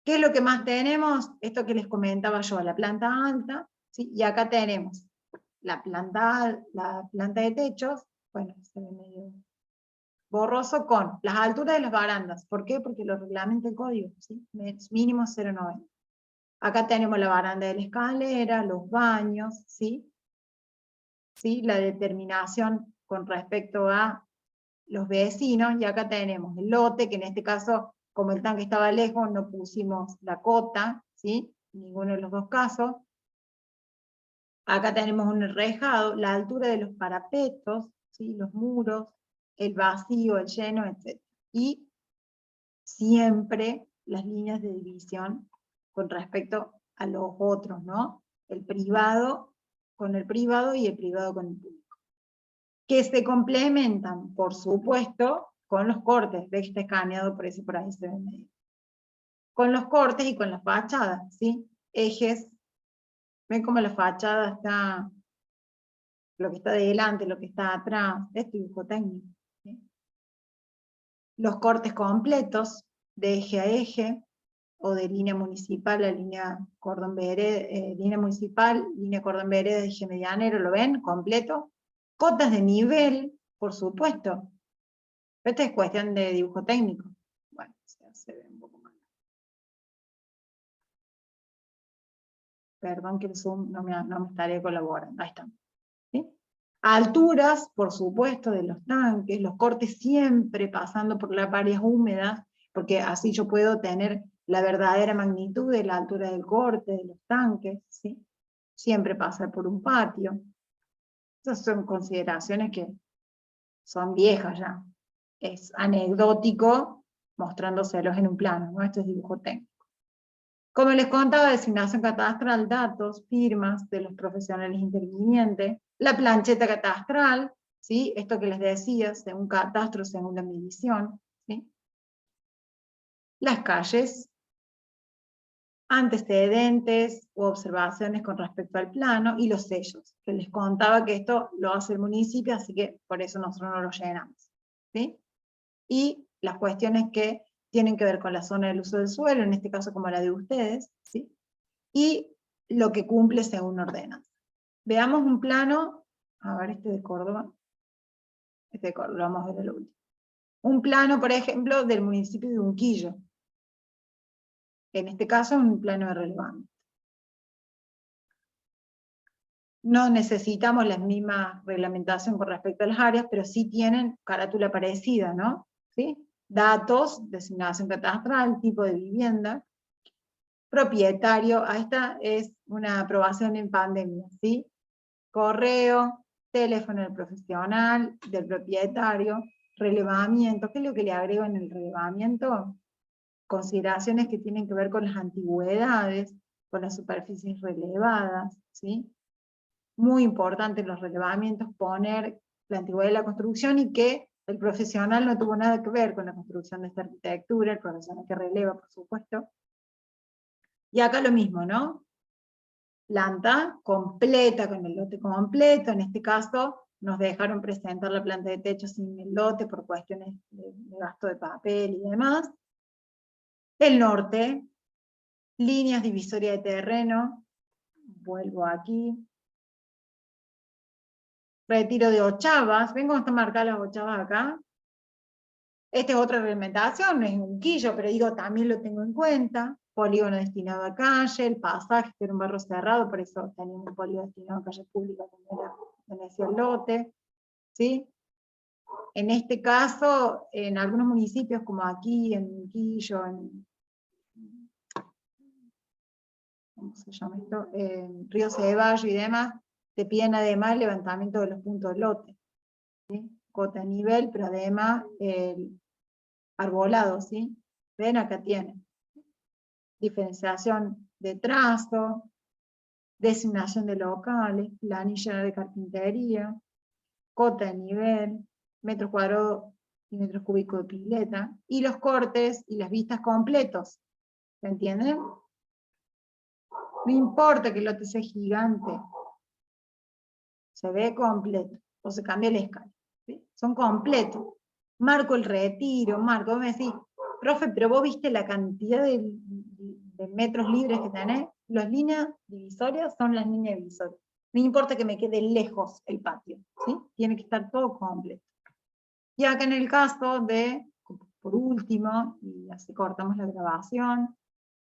¿Qué es lo que más tenemos? Esto que les comentaba yo, la planta alta, ¿sí? Y acá tenemos la planta de techos, bueno, se ve medio borroso, con las alturas de las barandas. ¿Por qué? Porque lo reglamenta el código, ¿sí? Mínimo 0,90. Acá tenemos la baranda de la escalera, los baños, ¿sí? ¿Sí? La determinación con respecto a los vecinos, y acá tenemos el lote, que en este caso, como el tanque estaba lejos, no pusimos la cota, ¿sí? En ninguno de los dos casos. Acá tenemos un enrejado, la altura de los parapetos, ¿sí? Los muros, el vacío, el lleno, etc. Y siempre las líneas de división con respecto a los otros, ¿no? El privado con el privado y el privado con el público. Que se complementan, por supuesto, con los cortes. Ve que está escaneado, por eso por ahí se ve medio. Con los cortes y con las fachadas, ¿sí? Ejes. Ven cómo la fachada está, lo que está delante, lo que está atrás. Esto es dibujo técnico, ¿sí? Los cortes completos, de eje a eje, o de línea municipal a línea cordón vereda, línea municipal, línea cordón vereda, eje medianero, ¿lo ven? Completo. Cotas de nivel, por supuesto. Esta es cuestión de dibujo técnico. Bueno, se ve un poco mal. Perdón que el Zoom no me estaré colaborando. Ahí está. ¿Sí? Alturas, por supuesto, de los tanques, los cortes siempre pasando por las áreas húmedas, porque así yo puedo tener la verdadera magnitud de la altura del corte, de los tanques, ¿sí? Siempre pasar por un patio. Esas son consideraciones que son viejas ya. Es anecdótico mostrándoselos en un plano, ¿no? Esto es dibujo técnico. Como les contaba, designación catastral, datos, firmas de los profesionales intervinientes, la plancheta catastral, ¿sí? Esto que les decía, según catastro, según la medición, ¿sí? Las calles, antecedentes u observaciones con respecto al plano, y los sellos, que les contaba que esto lo hace el municipio, así que por eso nosotros no lo llenamos, ¿sí? Y las cuestiones que tienen que ver con la zona del uso del suelo, en este caso como la de ustedes, ¿sí? Y lo que cumple según ordenanza. Veamos un plano, a ver este de Córdoba, lo vamos a ver el último. Un plano, por ejemplo, del municipio de Unquillo. En este caso, un plano de relevamiento. No necesitamos la misma reglamentación con respecto a las áreas, pero sí tienen carátula parecida, ¿no? ¿Sí? Datos, designación catastral, tipo de vivienda, propietario, esta es una aprobación en pandemia, ¿sí? Correo, teléfono del profesional, del propietario, relevamiento. ¿Qué es lo que le agrego en el relevamiento? Consideraciones que tienen que ver con las antigüedades, con las superficies relevadas, ¿sí? Muy importante en los relevamientos poner la antigüedad de la construcción y que el profesional no tuvo nada que ver con la construcción de esta arquitectura, el profesional que releva, por supuesto. Y acá lo mismo, ¿no? Planta completa, con el lote completo, en este caso nos dejaron presentar la planta de techo sin el lote por cuestiones de gasto de papel y demás. El norte, líneas divisorias de terreno, vuelvo aquí. Retiro de ochavas, ¿ven cómo están marcadas las ochavas acá? Esta es otra reglamentación, no es un quillo, pero digo, también lo tengo en cuenta. Polígono destinado a calle, el pasaje, que era un barrio cerrado, por eso teníamos un polígono destinado a calle pública, como era, decía el lote, ¿sí? En este caso, en algunos municipios, como aquí, en Quillo, ¿cómo se llama esto? En Río Ceballos y demás, te piden además el levantamiento de los puntos de lote, ¿sí? Cota a nivel, pero además el arbolado, ¿sí? Ven, acá tienen. Diferenciación de trazo, designación de locales, planilla de carpintería, cota de nivel, metros cuadrados y metros cúbicos de pileta, y los cortes y las vistas completos. ¿Se entienden? No importa que el lote sea gigante, se ve completo, o se cambia la escala, ¿sí? Son completos. Marco el retiro, marco, vos me decís, profe, pero vos viste la cantidad de metros libres que tenés, las líneas divisorias son las líneas divisorias. No importa que me quede lejos el patio, ¿sí? Tiene que estar todo completo. Y acá en el caso de, por último, y así cortamos la grabación,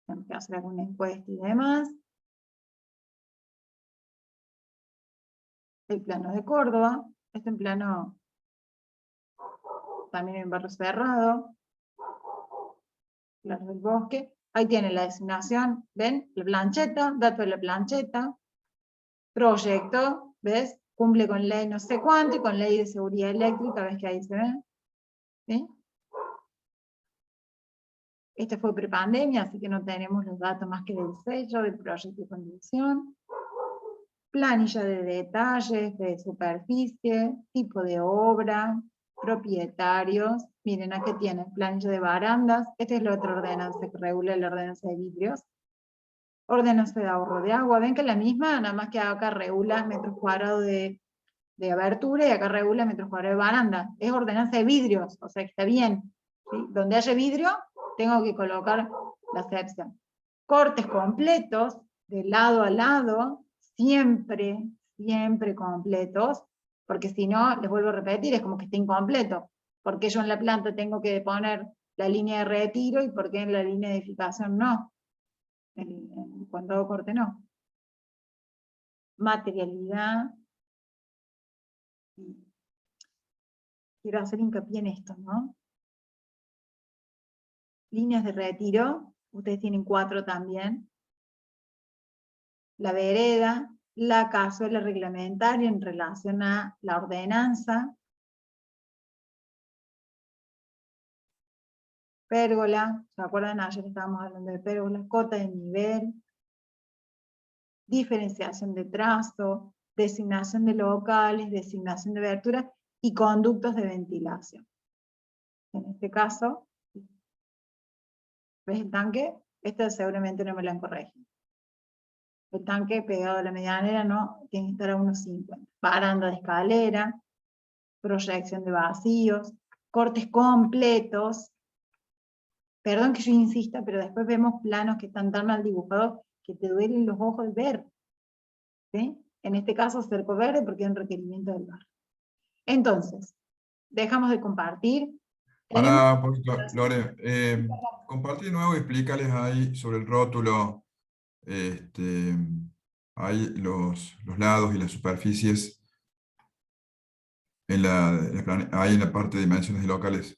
tenemos que hacer alguna encuesta y demás, el plano de Córdoba, este en plano también en barrio cerrado, Claro del Bosque, ahí tiene la designación, ¿ven? La plancheta, dato de la plancheta, proyecto, ¿ves? Cumple con ley no sé cuánto y con ley de seguridad eléctrica, ¿ves que ahí se ve? ¿Sí? Este fue prepandemia, así que no tenemos los datos más que del sello, del proyecto de conducción. Planilla de detalles, de superficie, tipo de obra, propietarios. Miren, aquí tienen planilla de barandas. Esta es la otra ordenanza que regula la ordenanza de vidrios. Ordenanza de ahorro de agua. Ven que es la misma, nada más que acá regula metros cuadrados de abertura y acá regula metros cuadrados de baranda. Es ordenanza de vidrios, o sea que está bien. ¿Sí? Donde haya vidrio, tengo que colocar la excepción. Cortes completos, de lado a lado, siempre, siempre completos, porque si no, les vuelvo a repetir, es como que está incompleto. Porque yo en la planta tengo que poner la línea de retiro y porque en la línea de edificación no. Cuando hago corte no. Materialidad. Quiero hacer hincapié en esto, ¿no? líneas de retiro, ustedes tienen 4 también, la vereda, la cazuela reglamentaria en relación a la ordenanza, pérgola, ¿se acuerdan? Ayer estábamos hablando de pérgola, cota de nivel, diferenciación de trazo, designación de locales, designación de abertura y conductos de ventilación. En este caso, ¿ves el tanque? Esto seguramente no me lo han corregido. El tanque pegado a la medianera no tiene que estar a unos 50. Baranda de escalera, proyección de vacíos, cortes completos. Perdón que yo insista, pero después vemos planos que están tan mal dibujados que te duelen los ojos de ver. ¿Sí? En este caso cerco verde porque es un requerimiento del barrio. Entonces, dejamos de compartir. Para un poquito, Lore, compartí de nuevo y explícales ahí sobre el rótulo. Hay los lados y las superficies ahí en la parte de dimensiones locales.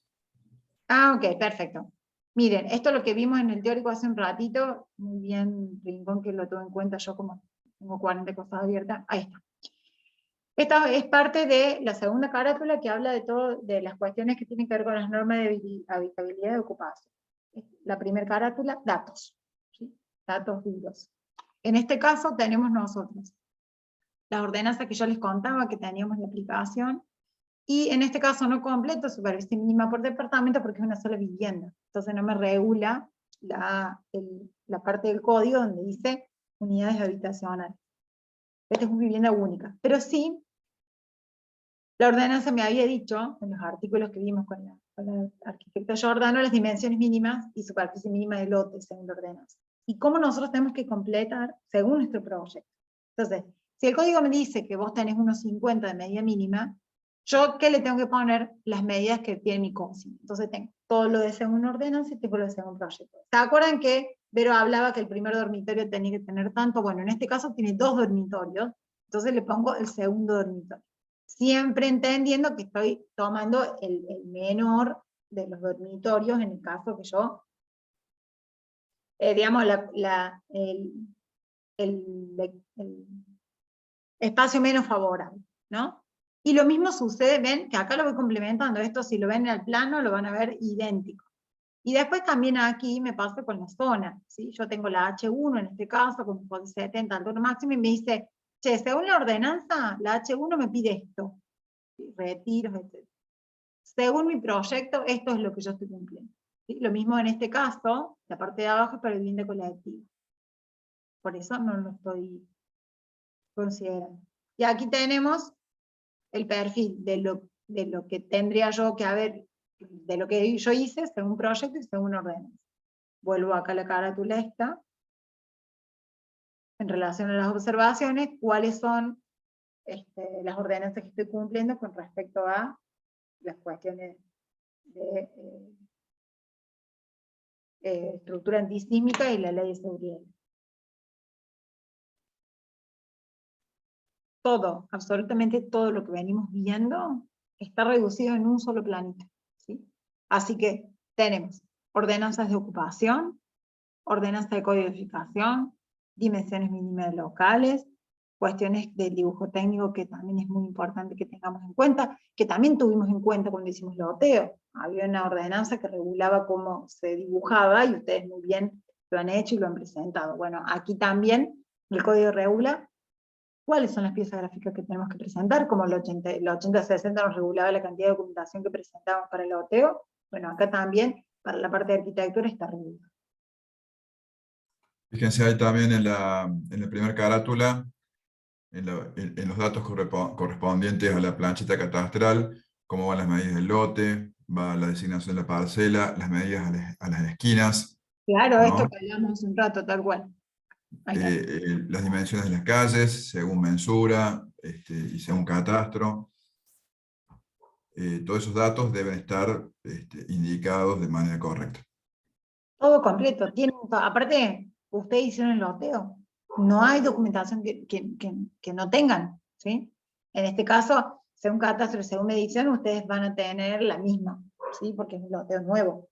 Ah, ok, perfecto. Miren, esto es lo que vimos en el teórico hace un ratito, muy bien, Rincón, que lo tuve en cuenta yo como tengo 40 cosas abiertas, ahí está. Esta es parte de la segunda carátula que habla de todo, de las cuestiones que tienen que ver con las normas de habitabilidad de ocupación. La primera carátula, datos, ¿sí? Datos duros. En este caso tenemos nosotros las ordenanzas que yo les contaba que teníamos en la aplicación, y en este caso no completo, superficie mínima por departamento porque es una sola vivienda. Entonces no me regula la parte del código donde dice unidades habitacionales. Esta es una vivienda única. Pero sí, la ordenanza me había dicho, en los artículos que vimos con la arquitecta Giordano, las dimensiones mínimas y superficie mínima de lote según la ordenanza. Y cómo nosotros tenemos que completar según nuestro proyecto. Entonces, si el código me dice que vos tenés unos 50 de medida mínima, ¿yo qué le tengo que poner? Las medidas que tiene mi consigna. Entonces tengo todo lo de según ordenanza y tengo lo de según proyecto. ¿Se acuerdan que Vero hablaba que el primer dormitorio tenía que tener tanto? Bueno, en este caso tiene 2 dormitorios, entonces le pongo el segundo dormitorio. Siempre entendiendo que estoy tomando el menor de los dormitorios, en el caso que yo, digamos, el espacio menos favorable, ¿no? Y lo mismo sucede, ven, que acá lo voy complementando, esto si lo ven en el plano lo van a ver idéntico. Y después también aquí me pasa con la zona, ¿sí? Yo tengo la H1 en este caso, con un 70 altura máximo, y me dice, che, según la ordenanza, la H1 me pide esto, ¿sí? Retiros, etc. Según mi proyecto, esto es lo que yo estoy cumpliendo. ¿Sí? Lo mismo en este caso, la parte de abajo es para el vivienda colectiva. Por eso no lo estoy considerando. Y aquí tenemos el perfil de lo que tendría yo que haber, de lo que yo hice según proyecto y según ordenanza. Vuelvo acá a la carátula esta, en relación a las observaciones, cuáles son las ordenanzas que estoy cumpliendo con respecto a las cuestiones de estructura antisísmica y la ley de seguridad. Todo, absolutamente todo lo que venimos viendo está reducido en un solo planito, ¿sí? Así que tenemos ordenanzas de ocupación, ordenanza de codificación, dimensiones mínimas de locales, cuestiones del dibujo técnico que también es muy importante que tengamos en cuenta, que también tuvimos en cuenta cuando hicimos loteo. Había una ordenanza que regulaba cómo se dibujaba y ustedes muy bien lo han hecho y lo han presentado. Bueno, aquí también el código regula cuáles son las piezas gráficas que tenemos que presentar, como el 80-60 nos regulaba la cantidad de documentación que presentamos para el loteo. Bueno, acá también, para la parte de arquitectura está regulado. Fíjense ahí también en la primera carátula, en los datos correspondientes a la planchita catastral, cómo van las medidas del lote, va la designación de la parcela, las medidas a las esquinas. Claro, ¿no? esto que hablamos hace un rato, tal cual. Las dimensiones de las calles, según mensura y según catastro. Todos esos datos deben estar indicados de manera correcta. Todo completo. Aparte, ustedes hicieron el loteo. No hay documentación que no tengan, ¿sí? En este caso, según catastro y según medición, ustedes van a tener la misma, ¿sí? Porque es un loteo nuevo.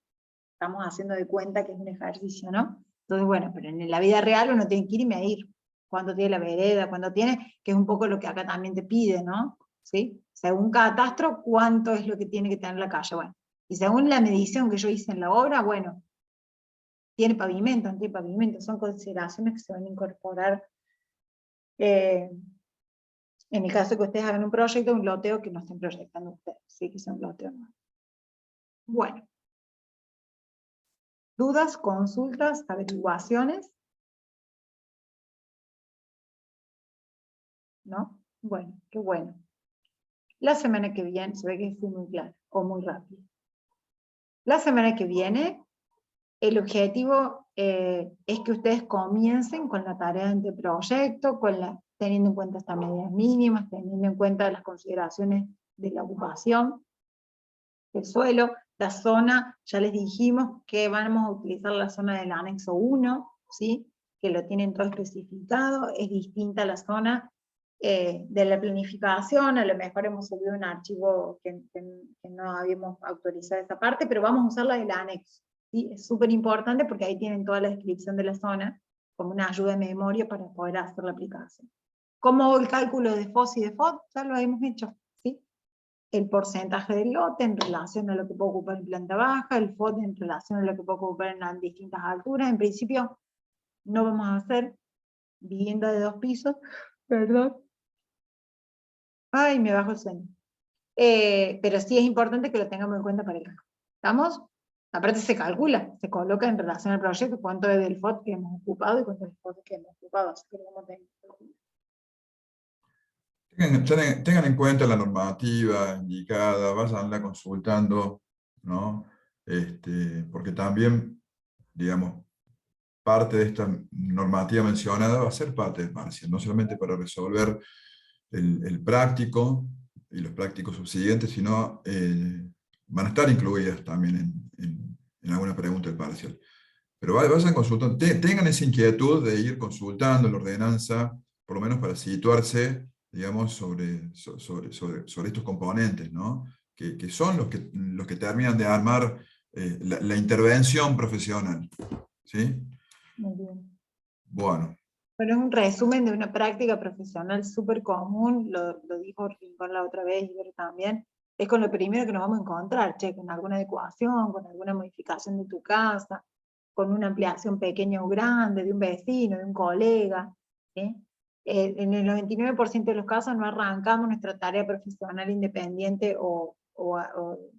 estamos haciendo de cuenta que es un ejercicio, ¿no? Entonces, bueno, pero en la vida real uno tiene que ir y medir cuánto tiene la vereda, cuánto tiene, que es un poco lo que acá también te pide, ¿no? ¿Sí? Según catastro, cuánto es lo que tiene que tener la calle, bueno. Y según la medición que yo hice en la obra, bueno, tiene pavimento, no tiene pavimento, son consideraciones que se van a incorporar en el caso que ustedes hagan un proyecto, un loteo que no estén proyectando ustedes, ¿sí? Que sea un loteo nuevo. Bueno. ¿Dudas, consultas, averiguaciones? ¿No? Bueno, qué bueno. La semana que viene, se ve que fui muy claro, o muy rápido. La semana que viene, el objetivo es que ustedes comiencen con la tarea de anteproyecto, teniendo en cuenta estas medidas mínimas, teniendo en cuenta las consideraciones de la ocupación, del suelo, la zona, ya les dijimos que vamos a utilizar la zona del anexo 1, ¿sí? Que lo tienen todo especificado, es distinta a la zona de la planificación, a lo mejor hemos subido un archivo que no habíamos autorizado esa parte, pero vamos a usar la del anexo, ¿sí? Es súper importante porque ahí tienen toda la descripción de la zona, como una ayuda de memoria para poder hacer la aplicación. Como el cálculo de FOS y de FOD, ya lo hemos hecho, ¿sí? El porcentaje del lote en relación a lo que puede ocupar en planta baja, el FOD en relación a lo que puede ocupar en las distintas alturas. En principio no vamos a hacer vivienda de 2 pisos, perdón. Ay, me bajo el sueño. Pero sí es importante que lo tengamos en cuenta para el cálculo. ¿Estamos? Aparte se calcula, se coloca en relación al proyecto cuánto es del FOD que hemos ocupado y cuánto es del FOD que hemos ocupado. Así que lo vamos a tener que calcular. Tengan en cuenta la normativa indicada, vayanla consultando, ¿no? Porque también, digamos, parte de esta normativa mencionada va a ser parte del parcial, no solamente para resolver el práctico y los prácticos subsiguientes, sino van a estar incluidas también en alguna pregunta del parcial. Pero vayan consultando, tengan esa inquietud de ir consultando la ordenanza, por lo menos para situarse, digamos, sobre estos componentes, ¿no? Que son los que terminan de armar la intervención profesional. ¿Sí? Muy bien. Bueno. Bueno, es un resumen de una práctica profesional súper común, lo dijo Rincón la otra vez, y yo también, es con lo primero que nos vamos a encontrar, che, con alguna adecuación, con alguna modificación de tu casa, con una ampliación pequeña o grande, de un vecino, de un colega, ¿sí? En el 99% de los casos no arrancamos nuestra tarea profesional independiente o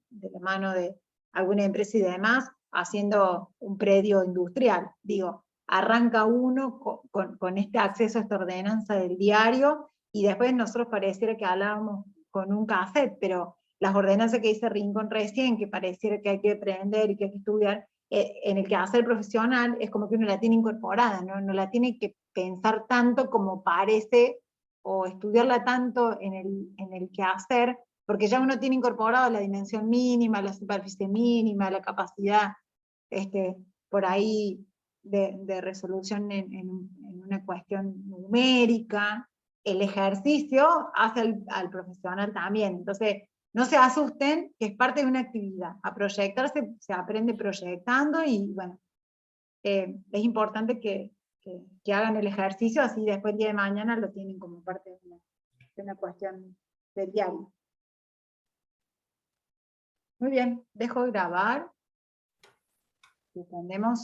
de la mano de alguna empresa y demás, haciendo un predio industrial, digo, arranca uno con este acceso a esta ordenanza del diario, y después nosotros pareciera que hablábamos con un cassette, pero las ordenanzas que dice Rincón recién, que pareciera que hay que aprender y que hay que estudiar, en el quehacer profesional es como que uno la tiene incorporada, no la tiene que pensar tanto como parece, o estudiarla tanto en el quehacer, porque ya uno tiene incorporado la dimensión mínima, la superficie mínima, la capacidad por ahí de resolución en una cuestión numérica. El ejercicio hace al profesional también. Entonces, no se asusten, que es parte de una actividad. A proyectarse se aprende proyectando, y bueno, es importante que hagan el ejercicio, así después el día de mañana lo tienen como parte de una cuestión de diario. Muy bien, dejo de grabar. Suspendemos.